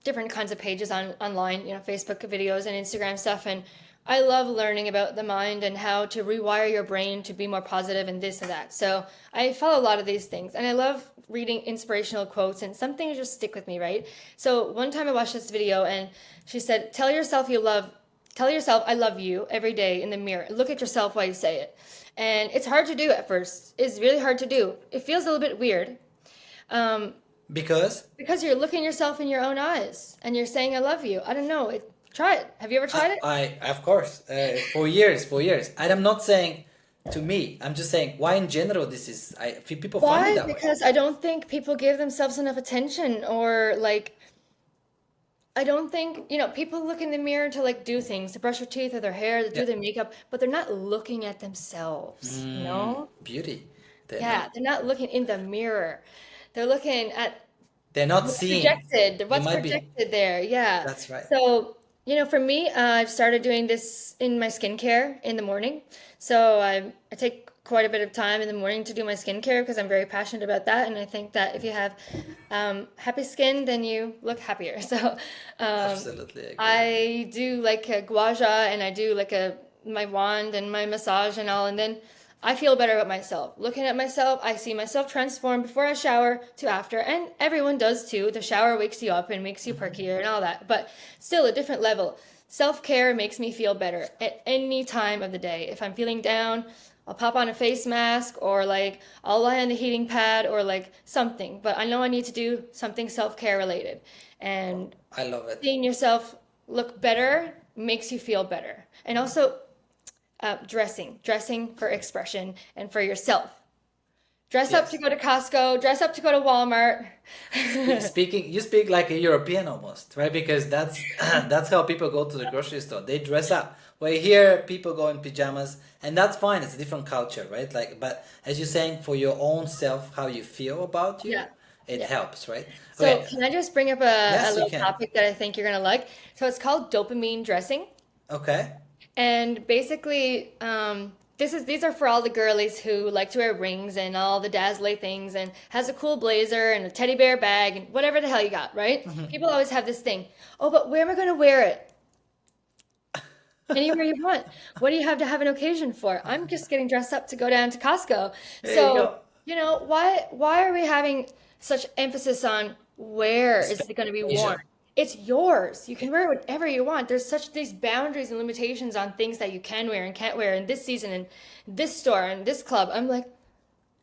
different kinds of pages online, Facebook videos and Instagram stuff. And I love learning about the mind and how to rewire your brain to be more positive and this and that. So I follow a lot of these things, and I love reading inspirational quotes, and some things just stick with me, right? So one time I watched this video, and she said, tell yourself you love tell yourself, I love you every day in the mirror. Look at yourself while you say it. And it's hard to do at first. It's really hard to do. It feels a little bit weird. Um, Because because you're looking yourself in your own eyes and you're saying, I love you. I don't know. Try it. Have you ever tried it? I of course, for years. And I'm not saying to me. I'm just saying why in general this is. People find it Why? that way. Because I don't think people give themselves enough attention or like I don't think, people look in the mirror to like do things, to brush their teeth or their hair, to do Yeah. their makeup, but they're not looking at themselves, you know? Beauty. They're Yeah, not. they're not looking in the mirror. They're looking at They're not what's seeing. projected, You what's might be. projected there. Yeah. That's right. So, for me, I've started doing this in my skincare in the morning. So I take quite a bit of time in the morning to do my skincare because I'm very passionate about that. And I think that if you have happy skin, then you look happier. So Absolutely agree. I do like a gua sha and I do like my wand and my massage and all, and then I feel better about myself. Looking at myself, I see myself transform before I shower to after, and everyone does too. The shower wakes you up and makes you perkier and all that, but still a different level. Self-care makes me feel better at any time of the day. If I'm feeling down, I'll pop on a face mask or like I'll lie on the heating pad or like something, but I know I need to do something self-care related. And I love it. seeing yourself look better makes you feel better. And also dressing for expression and for yourself. Dress up to Yes. go to Costco, dress up to go to Walmart. You speak like a European almost, right? Because that's that's how people go to the grocery store. They dress up. Where here people go in pajamas, and that's fine. It's a different culture, right? Like, but as you're saying, for your own self, how you feel about you, Yeah, it yeah. helps, right? So Okay. can I just bring up a Yes, you little can. topic that I think you're gonna like? So it's called dopamine dressing. Okay. And basically, these are for all the girlies who like to wear rings and all the dazzly things and has a cool blazer and a teddy bear bag and whatever the hell you got, right? People always have this thing. Oh, but where am I going to wear it? Anywhere you want. What do you have to have an occasion for? I'm just getting dressed up to go down to Costco. There you So, go. why are we having such emphasis on where is Special it going to be worn? occasion. It's yours. You can wear whatever you want. There's such these boundaries and limitations on things that you can wear and can't wear in this season and this store and this club. I'm like,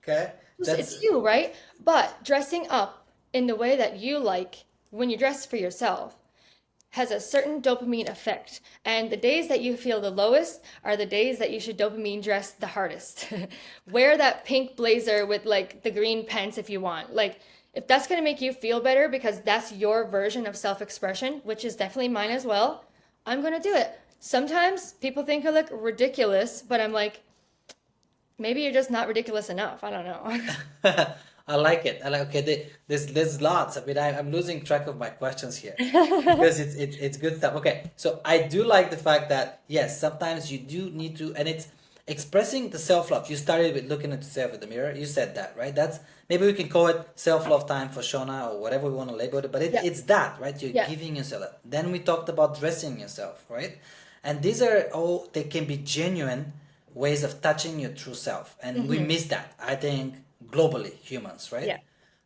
Okay. That's it's you, right? But dressing up in the way that you like when you dress for yourself has a certain dopamine effect. And the days that you feel the lowest are the days that you should dopamine dress the hardest. Wear that pink blazer with like the green pants if you want. Like, if that's going to make you feel better because that's your version of self-expression, which is definitely mine as well, I'm going to do it. Sometimes people think I look ridiculous, but I'm like, maybe you're just not ridiculous enough. I don't I like it. I like okay. There's lots. I mean, I'm losing track of my questions here know. because it's good stuff. Okay, so I do like the fact that yes, sometimes you do need to, and it's expressing the self love. You started with looking at yourself in the mirror. You said that, right? That's maybe we can call it self love time for Shauna or whatever we want to label it. But Yeah, it's that, right? You're yeah. giving yourself that. Then we talked about dressing yourself, right? And these are all they can be genuine ways of touching your true self, and we Hmm. miss that. I think globally humans, right? Yeah.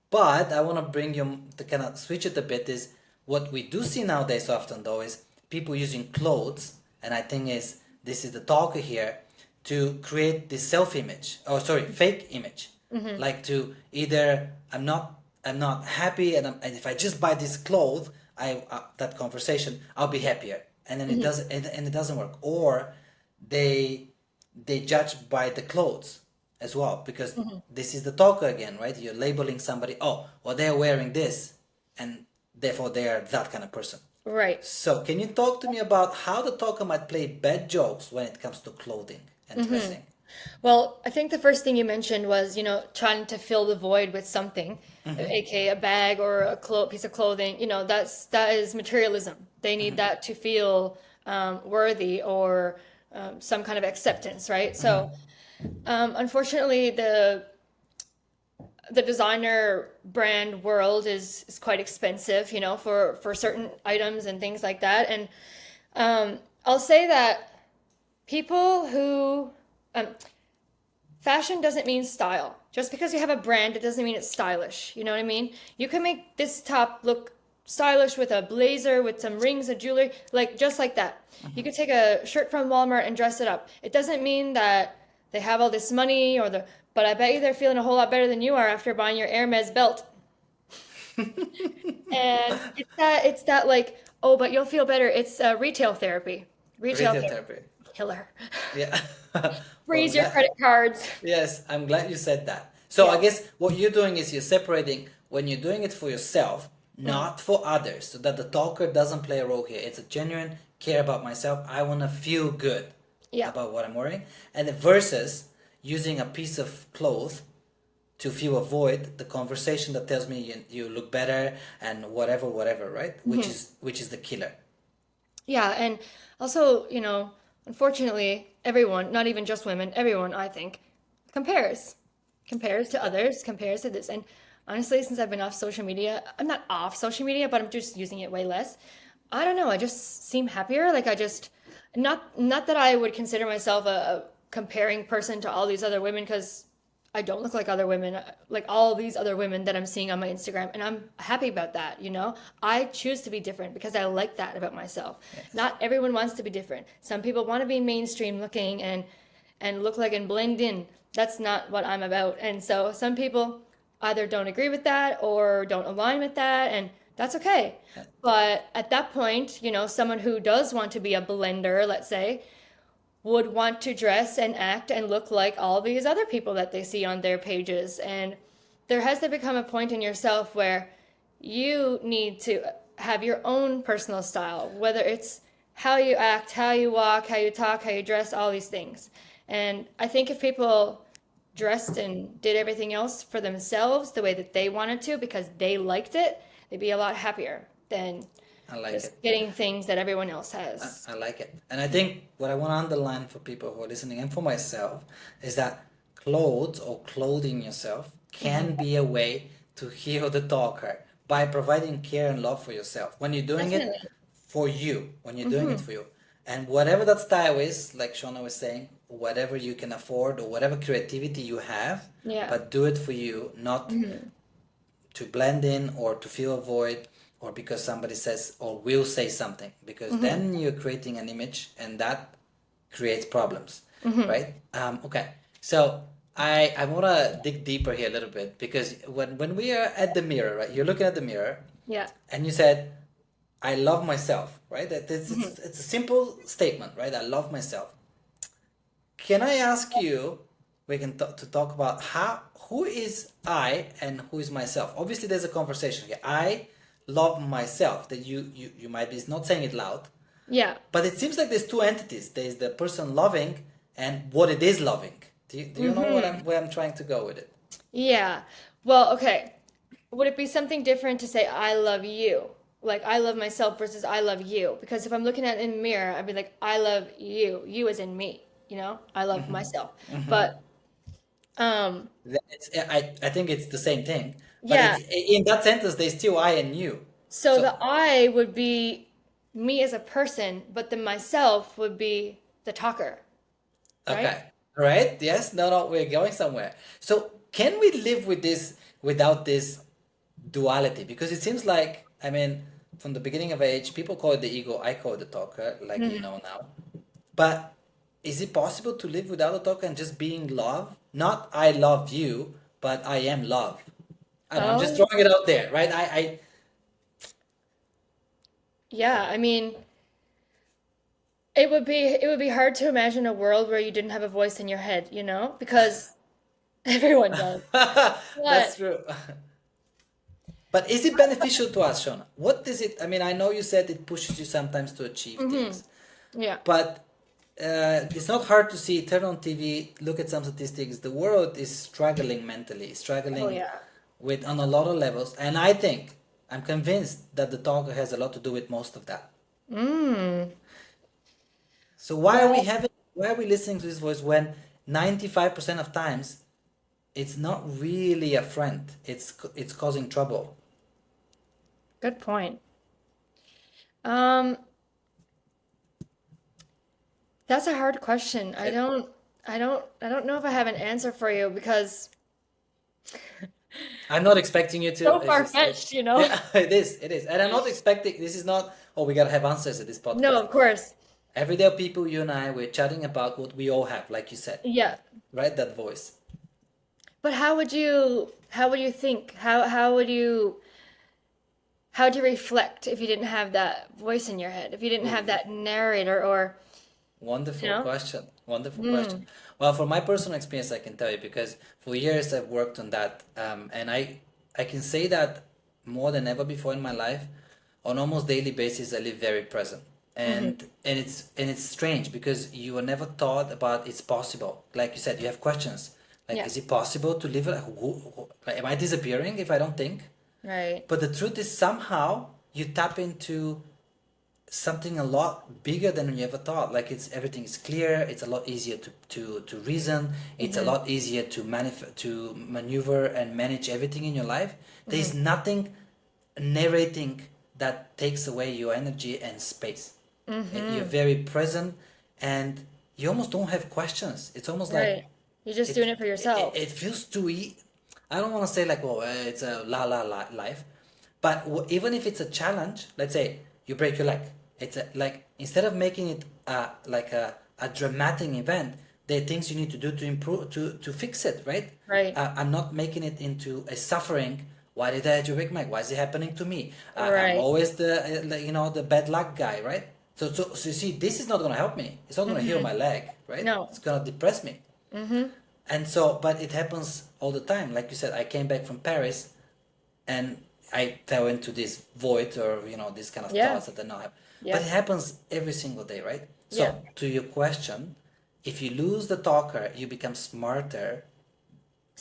But I want to bring you to kind of switch it a bit. Is what we do see nowadays often though is people using clothes, and I think is this is the talker here to create this self image, oh sorry, fake image, Hmm. like to either I'm not happy, and if I just buy this clothes, I that conversation I'll be happier, and then it Hmm. doesn't, and it doesn't work, or they they judge by the clothes as well, because Hmm. this is the talker again, right? You're labeling somebody, oh well, they're wearing this, and therefore they are that kind of person. Right. So can you talk to me about how the talker might play bad jokes when it comes to clothing and Hmm. dressing? Well, I think the first thing you mentioned was, trying to fill the void with something, aka a bag or a piece of clothing. That is materialism. They need that to feel worthy or some kind of acceptance, right? So, unfortunately, the designer brand world is quite expensive, for certain items and things like that. And I'll say that people who fashion doesn't mean style. Just because you have a brand, it doesn't mean it's stylish. You know what I mean? You can make this top look stylish with a blazer, with some rings, a jewelry, like just like that. You could take a shirt from Walmart and dress it up. It doesn't mean that they have all this money but I bet you they're feeling a whole lot better than you are after buying your Hermes belt. And it's that like, oh, but you'll feel better. It's retail therapy. Retail Retail therapy. therapy. Killer. Yeah. Well, Freeze your credit cards. yes, I'm glad you said that. So I Yeah. guess what you're doing is you're separating when you're doing it for yourself, Mm. not for others, so that the talker doesn't play a role here. It's a genuine care about myself. I want to feel good Yeah. about what I'm wearing, and versus using a piece of cloth to fill a void, the conversation that tells me you look better and whatever, right? Which is the killer. Yeah, and also, unfortunately, everyone, not even just women, everyone, I think, compares. Compares to others, compares to this. And honestly, since I've been off social media, I'm not off social media, but I'm just using it way less. I don't know, I just seem happier. Like I just not that I would consider myself a comparing person to all these other women because I don't look like other women, like all these other women that I'm seeing on my Instagram, and I'm happy about that. I choose to be different because I like that about myself. Yes. Not everyone wants to be different. Some people want to be mainstream looking and look like and blend in. That's not what I'm about. And so some people either don't agree with that or don't align with that, and that's okay. But at that point, someone who does want to be a blender, let's say, would want to dress and act and look like all these other people that they see on their pages. And there has to become a point in yourself where you need to have your own personal style, whether it's how you act, how you walk, how you talk, how you dress, all these things. And I think if people dressed and did everything else for themselves the way that they wanted to because they liked it, they'd be a lot happier than I like it. just getting things that everyone else has. I like it. And I think what I want to underline for people who are listening and for myself is that clothes or clothing yourself can be a way to heal the talker by providing care and love for yourself. When you're doing it Definitely. for you, when you're doing it for you. And whatever that style is, like Shauna was saying, whatever you can afford or whatever creativity you have, Yeah. but do it for you, not to blend in or to fill a void or because somebody says or will say something, because then you're creating an image and that creates problems, right? Okay, so I want to dig deeper here a little bit because when we are at the mirror, right, you're looking at the mirror Yeah. and you said I love myself, right? It's a simple statement, right? I love myself. Can I ask you, we can talk about who is I and who is myself? Obviously, there's a conversation here. I love myself. That you might be not saying it loud, Yeah. but it seems like there's two entities. There's the person loving and what it is loving. Do you know where I'm trying to go with it? Yeah. Well, okay. Would it be something different to say I love you? Like I love myself versus I love you? Because if I'm looking at it in the mirror, I'd be like, I love you. You as in me, I love myself. But I think it's the same thing, but yeah, it's in that sentence there's still I and you. so So the I would be me as a person, but the myself would be the talker, right? okay, right? Yes, no, we're going somewhere. So can we live with this without this duality? Because it seems like, I mean, from the beginning of age, people call it the ego, I call it the talker, like you know now. But is it possible to live without a talker and just being love? Not I love you, but I am love. I don't know, I'm just Oh, throwing it out there, right? I yeah. I mean, it would be hard to imagine a world where you didn't have a voice in your head, because everyone does. that's But true. But is it beneficial to us, Shona? What is it? I mean, I know you said it pushes you sometimes to achieve things, yeah. but it's not hard to see. Turn on TV, look at some statistics. The world is struggling mentally, Oh struggling yeah. with on a lot of levels, and I think I'm convinced that the talker has a lot to do with most of that. Mm. So Well, why are we listening to this voice when 95% of times it's not really a friend. It's causing trouble. good point. Um, that's a hard question. I don't know if I have an answer for you because I'm not expecting you to. So It's just, far-fetched, you know? yeah, it is. It is. And I'm not expecting, this is not, oh, we gotta have answers at this No, podcast. of course. Everyday people, you and I, we're chatting about what we all have, like you said, Yeah. right? That voice. But how would you think? How do you reflect if you didn't have that voice in your head? If you didn't have Ooh, that narrator or, you wonderful know? question. Wonderful question. Mm. Well, for my personal experience, I can tell you because for years I've worked on that, and I can say that more than ever before in my life, on almost daily basis, I live very present, Hmm. and it's strange because you were never taught about it's possible. Like you said, you have questions like, Yeah. is it possible to live like, like, am I disappearing if I don't think? Right. But the truth is somehow you tap into something a lot bigger than you ever thought. Like it's everything is clear. It's a lot easier to reason. It's a Hmm. lot easier to maneuver and manage everything in your life. Hmm. There's nothing narrating that takes away your energy and space. You're Hmm. very present, and you almost don't have questions. It's almost like Right. You're just it doing it for it, yourself. it feels too I don't want to say like, oh, it's a life, but even if it's a challenge, let's say you break your leg, it's like instead of making it like a dramatic event, there are things you need to do to improve to fix it, right? Right. I'm not making it into a suffering. Why did I break my leg? Why is it happening to me? I'm Right. always the the bad luck guy, right? So you see, this is not gonna help me. It's not gonna heal Hmm. my leg, right? No. It's gonna depress me. Hmm. And so, but it happens all the time. Like you said, I came back from Paris and I fell into this void or, these kind of Yeah. thoughts that I now have. But Yeah. it happens every single day, right? Yeah. So, to your question, if you lose the talker, you become smarter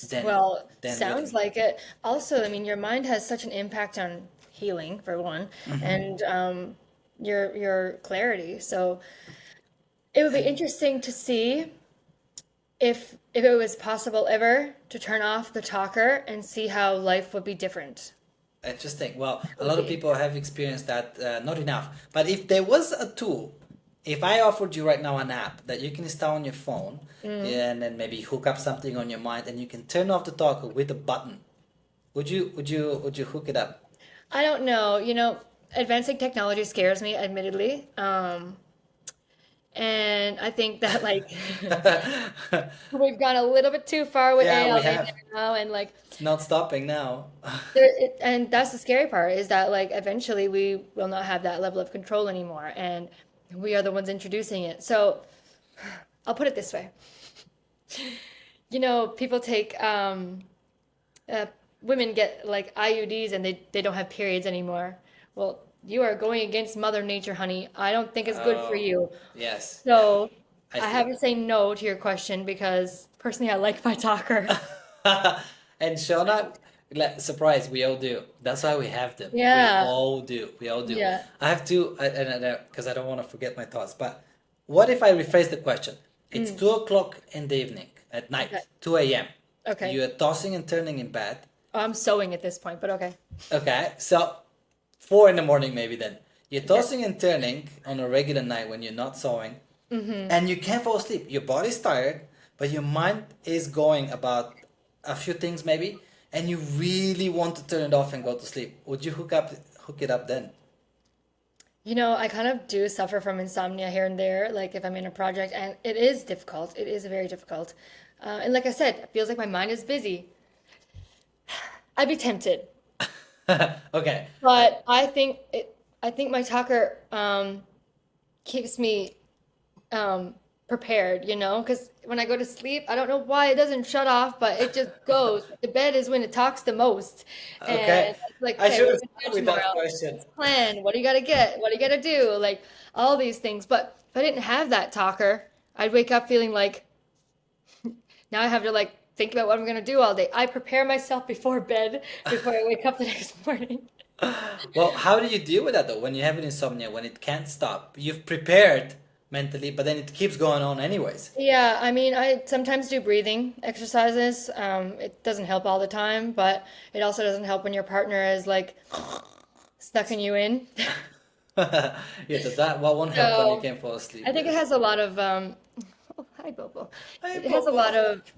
than Well, sounds reading. like it. Also, I mean, your mind has such an impact on healing, for one, and your clarity. So it would be And interesting to see if it was possible ever to turn off the talker and see how life would be different. I just think, well, It a would lot of be. people have experienced that, not enough. But if there was a tool, if I offered you right now an app that you can install on your phone, Mm. yeah, and then maybe hook up something on your mind, and you can turn off the talker with a button, would you hook it up? I don't know. Advancing technology scares me, admittedly. And I think that like we've gone a little bit too far with Yeah, we AI have. now, and like It's not stopping now. and that's the scary part is that like eventually we will not have that level of control anymore, and we are the ones introducing it. So I'll put it this way. People take uh, women get like IUDs and they don't have periods anymore. Well, you are going against Mother Nature, honey. I don't think it's good for Oh, you. yes, yeah, So I I have see. to say no to your question because personally I like my talker. And Shauna, surprise, we all do. That's why we have them. We Yeah. all do. We all do. Yeah. I have to, and because I don't want to forget my thoughts. But what if I rephrase the question? It's Mm. 2 o'clock in the evening, at Okay. night, 2 a.m. Okay. You are tossing and turning in bed. Oh, I'm sewing at this point, but okay. Okay, so 4 in the morning maybe then. You're Okay. tossing and turning on a regular night when you're not sewing, Mm-hmm. and you can't fall asleep. Your body's tired, but your mind is going about a few things maybe, and you really want to turn it off and go to sleep. Would you hook it up then? I kind of do suffer from insomnia here and there, like if I'm in a project, and it is difficult. It is very difficult. And like I said, it feels like my mind is busy. I'd be tempted, Okay, but I think my talker keeps me prepared, because when I go to sleep, I don't know why it doesn't shut off, but it just goes. The bed is when it talks the most. okay. And it's like, I okay, should what have are you started gonna do with that tomorrow? question. Let's plan. What do you gotta get? What do you gotta do? Like all these things. But if I didn't have that talker, I'd wake up feeling like now I have to like think about what I'm gonna do all day. I prepare myself before bed before I wake up the next morning. Well, how do you deal with that though when you have an insomnia, when it can't stop? You've prepared mentally, but then it keeps going on anyways. Yeah, I mean, I sometimes do breathing exercises. It doesn't help all the time, but it also doesn't help when your partner is like sucking you in. Yeah, that what won't help when you So can't fall asleep. I think it Yes. has a lot of oh, hi Bobo. Hi, It has a Popo. lot of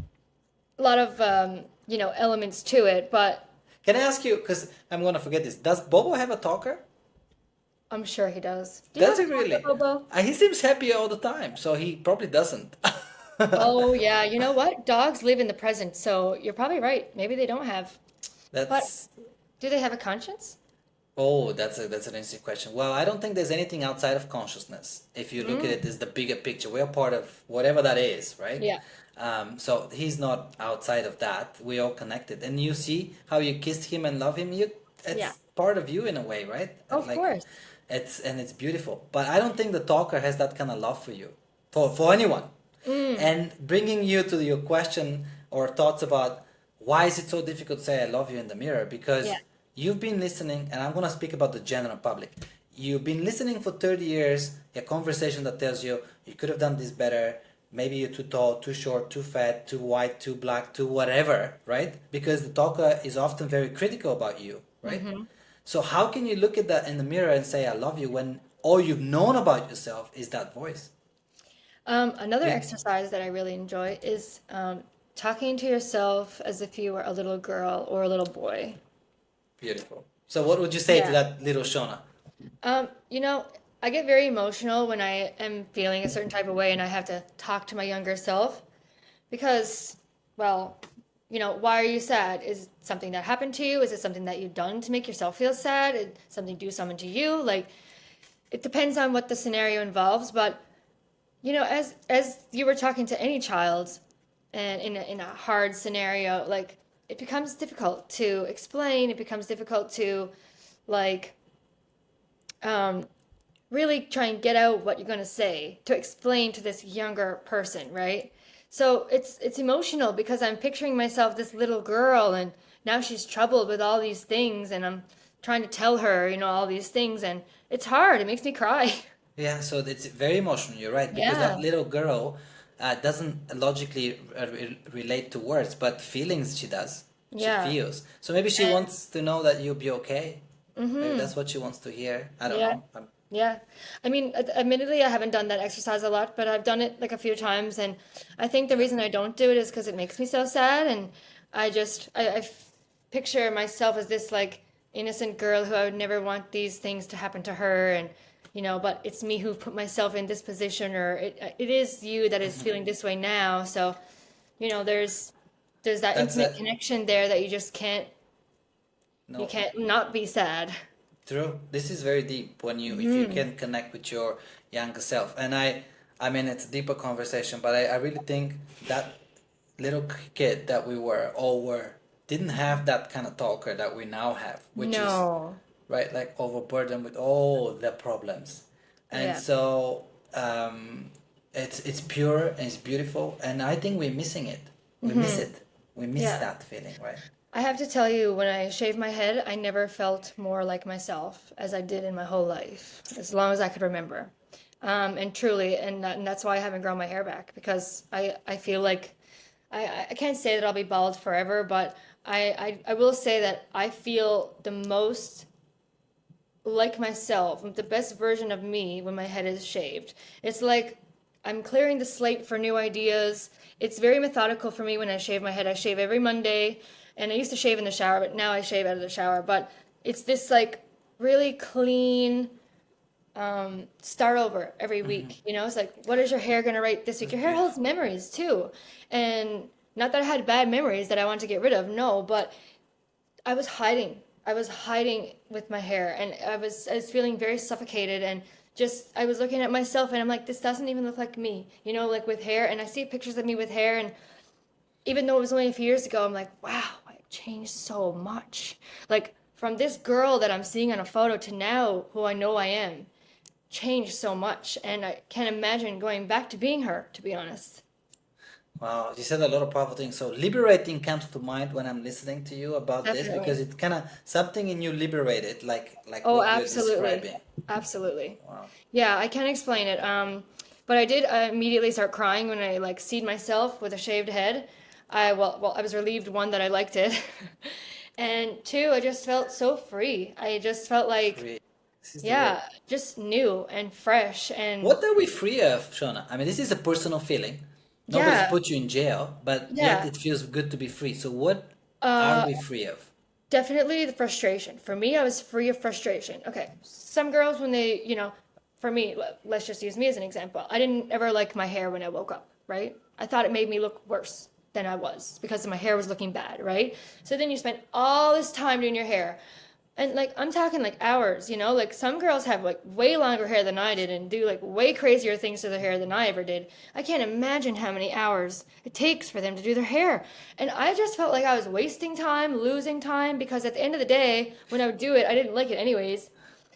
elements to it, but Can I ask you, because I'm gonna forget this, does Bobo have a talker? I'm sure he does. Do you Does have he a talker, really? Bobo? He seems happy all the time, so he probably doesn't. Oh, yeah. You know what? Dogs live in the present, so you're probably right. Maybe they don't have. But That's do they have a conscience? Oh, that's an interesting question. Well, I don't think there's anything outside of consciousness. If you look at Mm, it as the bigger picture, we're part of whatever that is, right? yeah. So he's not outside of that. We're all connected, and you see how you kissed him and love him. Yeah. It's part of you in a way, right? Of Like, course. it's beautiful. But I don't think the talker has that kind of love for you, for anyone. Mm, And bringing you to your question or thoughts about why is it so difficult to say I love you in the mirror? yeah. Because you've been listening, and I'm going to speak about the general public. You've been listening for 30 years, a conversation that tells you you could have done this better. Maybe you're too tall, too short, too fat, too white, too black, too whatever, right? Because the talker is often very critical about you, right? Hmm. So how can you look at that in the mirror and say I love you when all you've known about yourself is that voice? Another Be- exercise that I really enjoy is talking to yourself as if you were a little girl or a little boy. Beautiful. So what would you say to Yeah. that little Shauna? You know, I get very emotional when I am feeling a certain type of way and I have to talk to my younger self because, well, why are you sad? Is it something that happened to you? Is it something that you've done to make yourself feel sad? Did something do something to you? Like, it depends on what the scenario involves, but as you were talking to any child and in a hard scenario, like it becomes difficult to explain, it becomes difficult to like um really try and get out what you're going to say to explain to this younger person, right? So it's emotional because I'm picturing myself this little girl and now she's troubled with all these things and I'm trying to tell her, all these things and it's hard. It makes me cry. Yeah, so it's very emotional. You're right, because that Yeah. little girl doesn't logically relate to words, but feelings she does. She Yeah. feels. So maybe she And wants to know that you'll be okay. Maybe mhm. that's what she wants to hear. I don't Yeah. know. Yeah. I mean, admittedly, I haven't done that exercise a lot, but I've done it like a few times. And I think the Yeah. reason I don't do it is because it makes me so sad. And I picture myself as this like innocent girl who I would never want these things to happen to her. And, but it's me who put myself in this position, or it is you that is feeling this way now. So, there's that That's intimate it. connection there that you No. can't not be sad. True. This is very deep when if you Hmm. can connect with your younger self. And I mean, it's a deeper conversation, but I really think that little kid that we were, all were, didn't have that kind of talker that we now have, which is, No. right, like overburdened with all the problems. And Yeah. so it's pure and it's beautiful. And I think we're missing it. We miss Hmm. it. We miss Yeah. that feeling, right? I have to tell you, when I shaved my head, I never felt more like myself as I did in my whole life, as long as I could remember. And truly, and that's why I haven't grown my hair back because I feel like I can't say that I'll be bald forever, but I will say that I feel the most like myself, the best version of me when my head is shaved. It's like I'm clearing the slate for new ideas. It's very methodical for me when I shave my head. I shave every Monday, and I used to shave in the shower, but now I shave out of the shower. But it's this like really clean start over every Hmm. week. It's like, what is your hair gonna write this week? That's Your hair holds beautiful. memories too. And not that I had bad memories that I want to get rid of, no, but I was hiding. I was hiding with my hair and I was feeling very suffocated and just I was looking at myself and I'm like, this doesn't even look like me, like with hair. And I see pictures of me with hair and even though it was only a few years ago, I'm like, wow, I've changed so much. Like from this girl that I'm seeing on a photo to now who I know I am, changed so much. And I can't imagine going back to being her, to be honest. Wow, you said a lot of powerful things. So liberating comes to mind when I'm listening to you about this because Definitely. it kind of something in you liberated, like Oh, what you're absolutely. describing. Absolutely. Wow. Yeah, I can't explain it. But I did immediately start crying when I like seen myself with a shaved head. I was relieved one that I liked it, and two, I just felt so free. I just felt like, Free. This is the word. yeah, just new and fresh, and What are we free of, Shona? I mean, this is a personal feeling. Nobody's yeah, put you in jail, but yet yeah. it feels good to be free. So what are Uh, we free of? Definitely the frustration. For me, I was free of frustration. Okay, some girls, when they, for me, let's just use me as an example. I didn't ever like my hair when I woke up, right? I thought it made me look worse than I was because my hair was looking bad, right? So then you spend all this time doing your hair. And like I'm talking like hours, like some girls have like way longer hair than I did and do like way crazier things to their hair than I ever did. I can't imagine how many hours it takes for them to do their hair. And I just felt like I was wasting time, losing time because at the end of the day, when I would do it, I didn't like it anyways.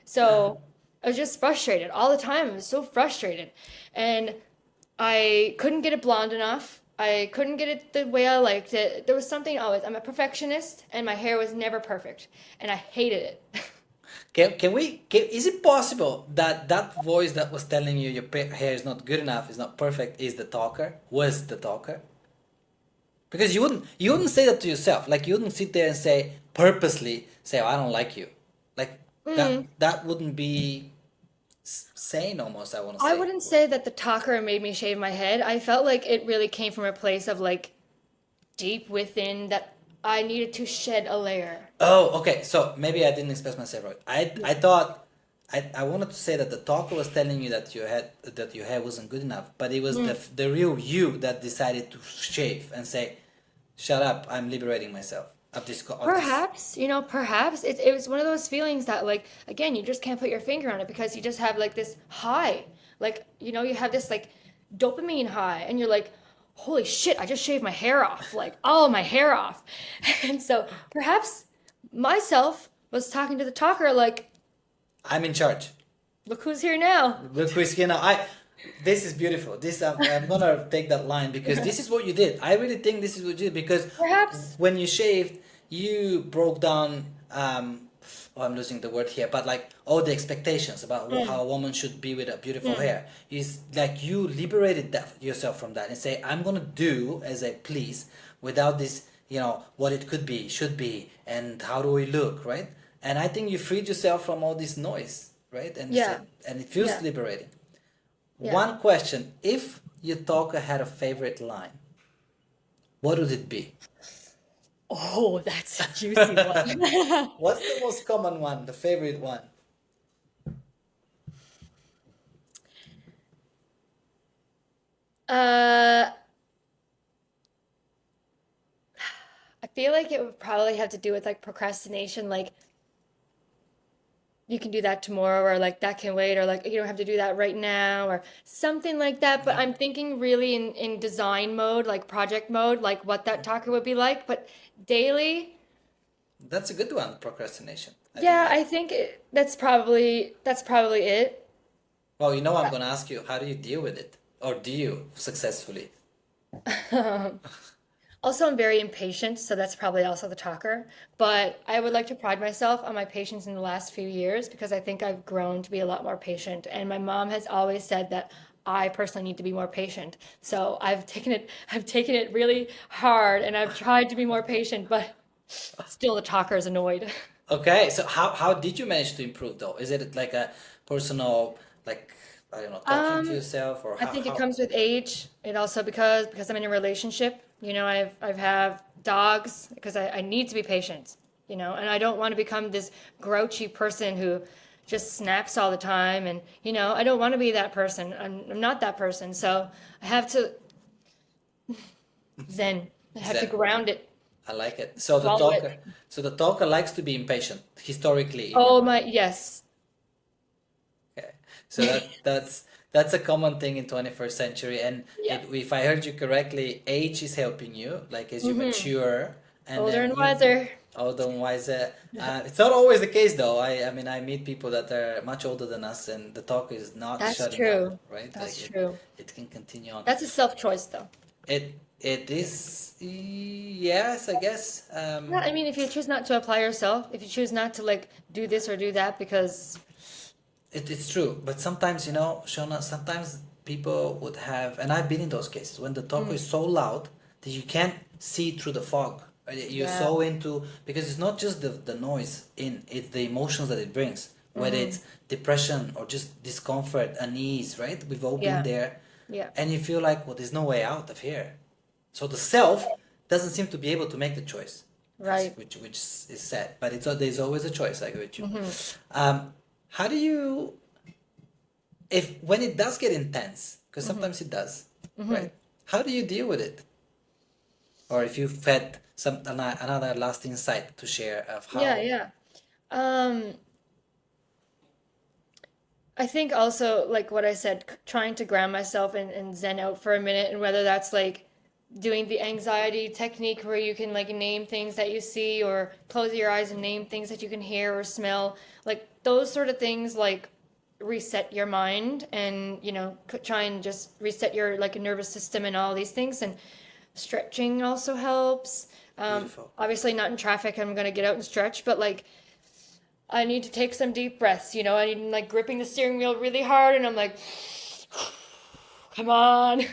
So I was just frustrated all the time. I was so frustrated. And I couldn't get it blonde enough. I couldn't get it the way I liked it. There was something always. I'm a perfectionist, and my hair was never perfect, and I hated it. Is it possible that that voice that was telling you your hair is not good enough, is not perfect, is the talker? Was the talker? Because you wouldn't say that to yourself. Like you wouldn't sit there and say purposely say, oh, I don't like you. Like that wouldn't be sane almost, I want to I say. wouldn't say that the talker made me shave my head. I felt like it really came from a place of like deep within that I needed to shed a layer. Oh, okay. So maybe I didn't express myself right. I thought I wanted to say that the talker was telling you that your hair wasn't good enough, but it was the real you that decided to shave and say, "Shut up! I'm liberating myself of this." Perhaps, perhaps it was one of those feelings that like again, you just can't put your finger on it because you just have like this high. Like, you have this like dopamine high and you're like, "Holy shit, I just shaved my hair off." Like all my hair off. And so perhaps myself was talking to the talker like, I'm in charge. "Look who's here now." Look who's here now. This is beautiful. This I'm gonna take that line because this is what you did. I really think this is what you did because Perhaps. when you shaved, you broke down. Oh, I'm losing the word here, but like all the expectations about how a woman should be with a beautiful hair. Is like you liberated that yourself from that and say, I'm gonna do as I please without this. What it could be, should be, and how do we look, right? And I think you freed yourself from all this noise, right? And Yeah. and it feels Yeah. liberating. Yeah. One question: if your talker had a favorite line, what would it be? Oh, that's a juicy one. What's the most common one, the favorite one? uh I feel like it would probably have to do with like procrastination, like you can do that tomorrow, or like that can wait, or like you don't have to do that right now, or something like that. But Yeah, I'm thinking really in design mode, like project mode, like what that talker would be like. But daily, that's a good one. Procrastination. I think yeah, that. I think that's probably it. Well, I'm gonna ask you, how do you deal with it, or do you successfully? Also, I'm very impatient, so that's probably also the talker. But I would like to pride myself on my patience in the last few years because I think I've grown to be a lot more patient. And my mom has always said that I personally need to be more patient. So I've taken it really hard and I've tried to be more patient, but still the talker is annoyed. Okay, so how did you manage to improve though? Is it like a personal, like, I don't know, talking to Um, yourself, or I how think it how? comes with age. It also because I'm in a relationship, I've have dogs because I need to be patient, and I don't want to become this grouchy person who just snaps all the time and I don't want to be that person. I'm not that person. So I have to zen. I have to Zen. ground it, I like it. swallow it. So the talker likes to be impatient historically in your Oh mind. my, yes. Okay. So that's a common thing in 21st century, and Yeah. if I heard you correctly, age is helping you, like as you mature, and Older then and you wiser. older and wiser. It's not always the case though. I mean I meet people that are much older than us, and the talk is not That's shutting up, true. right? That's Like true. it can continue on. That's a self-choice though. It is, yes, I guess. Yeah, I mean, if you choose not to apply yourself, if you choose not to like do this or do that because It's true, but sometimes, Shona, sometimes people would have, and I've been in those cases when the talker is so loud that you can't see through the fog. Right? You're yeah. so into, because it's not just the noise it's the emotions that it brings, whether it's depression or just discomfort, unease, right? We've all been Yeah. there, Yeah. and you feel like, well, there's no way out of here. So the self doesn't seem to be able to make the choice. Right. which is sad. But there's always a choice. I agree with you. Mm-hmm. How do you, if when it does get intense, because sometimes it does, Mm-hmm. right? How do you deal with it? Or if you fed another last insight to share of Yeah, how. yeah. Um, I think also like what I said, trying to ground myself and zen out for a minute, and whether that's like doing the anxiety technique where you can like name things that you see or close your eyes and name things that you can hear or smell, like those sort of things like reset your mind and try and just reset your like nervous system and all these things. And stretching also helps. Beautiful. Obviously not in traffic, I'm gonna get out and stretch, but like I need to take some deep breaths, I need like gripping the steering wheel really hard and I'm like, come on.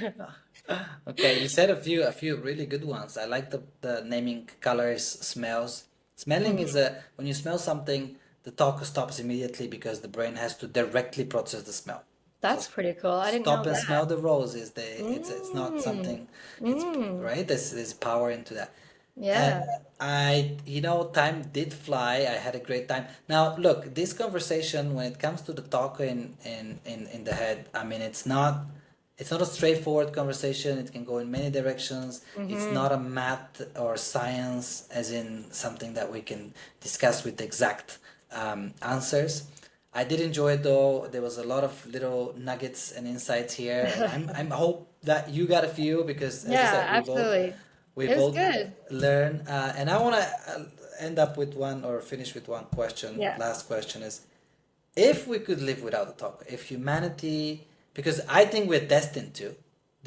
Okay, you said a few really good ones. I like the naming colors, smells. Smelling is a when you smell something, the talk stops immediately because the brain has to directly process the smell. So That's pretty cool. I didn't know stop and smell that. the rose is it's not Mm. something, it's Mm. right. There's power into that. And Yeah. time did fly. I had a great time. Now, look, this conversation, when it comes to the talk in the head, I mean, it's not a straightforward conversation. It can go in many directions. It's Mm-hmm. not a math or science, as in something that we can discuss with exact answers. I did enjoy it though. There was a lot of little nuggets and insights here, and I'm hope that you got a few because, as I Yeah, said, we both absolutely. we It was both good. learn. And I want to end up with one or finish with one question. Yeah. Last question is, if we could live without the taco, if humanity, because I think we're destined to,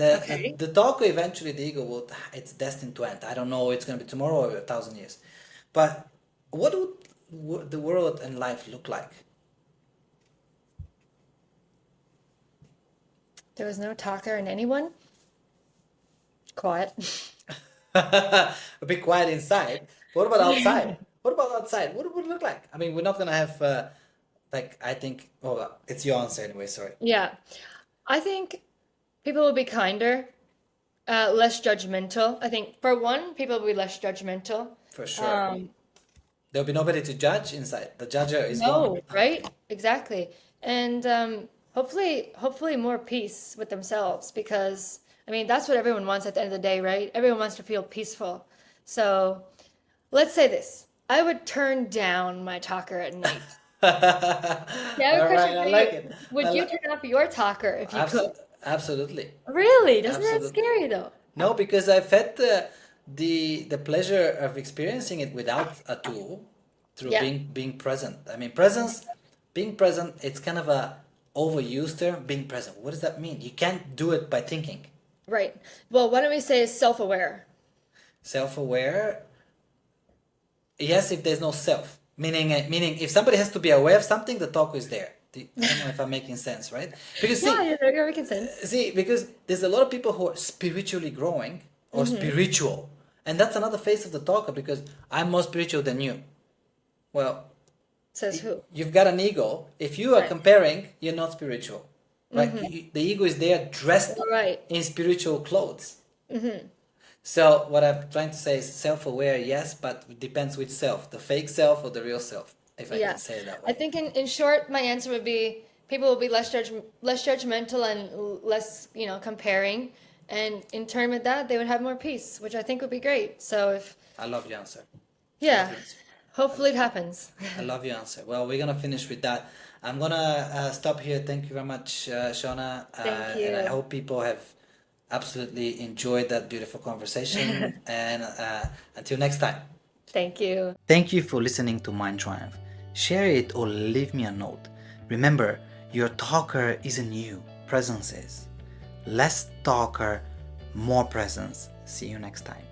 Okay. the taco eventually, the ego will, it's destined to end. I don't know it's going to be tomorrow or 1,000 years, but what would the world and life look like? There was no talker in anyone. Quiet. A bit quiet inside. What about outside? What about outside? What would it look like? I mean, we're not gonna have like I think. Oh, it's your answer anyway. Sorry. Yeah. I think people will be kinder, less judgmental. I think for one, people will be less judgmental. For sure. Um, There'll be nobody to judge inside. The judger is gone. no, right? Exactly. And hopefully more peace with themselves because I mean that's what everyone wants at the end of the day, right? Everyone wants to feel peaceful. So let's say this. I would turn down my talker at night. Yeah, I have a All question right, I for you. like it. Would you turn off your talker if you could? Absolutely, Really? Doesn't that absolutely. scare you though? No, because I've had the pleasure of experiencing it without a tool through Yeah, being present. I mean, presence, being present. It's kind of a overused term. Being present. What does that mean? You can't do it by thinking. right. Well, why don't we say self-aware? Self-aware. Yes, if there's no self, meaning if somebody has to be aware of something, the talk is there. I don't know if I'm making sense, right? Because Yeah, see, you're making sense. because there's a lot of people who are spiritually growing or spiritual, and that's another face of the talker. Because I'm more spiritual than you. Well, Says who? you've got an ego. If you are Right. comparing, you're not spiritual, right? The ego is there dressed All right. in spiritual clothes. So what I'm trying to say is self-aware, yes, but it depends which self, the fake self or the real self, if I can Yeah. say it that I way. think in short, my answer would be people will be less judgmental and less, comparing. And in turn with that, they would have more peace, which I think would be great. So if, I love your answer. yeah, Lovely answer. hopefully it happens. I love your answer. Well, we're gonna finish with that. I'm gonna stop here. Thank you very much, Shauna, Thank and I you. hope people have absolutely enjoyed that beautiful conversation. And until next time. Thank you. Thank you for listening to Mind Triumph. Share it or leave me a note. Remember, your talker isn't you, presence is. Less talker, more presence. See you next time.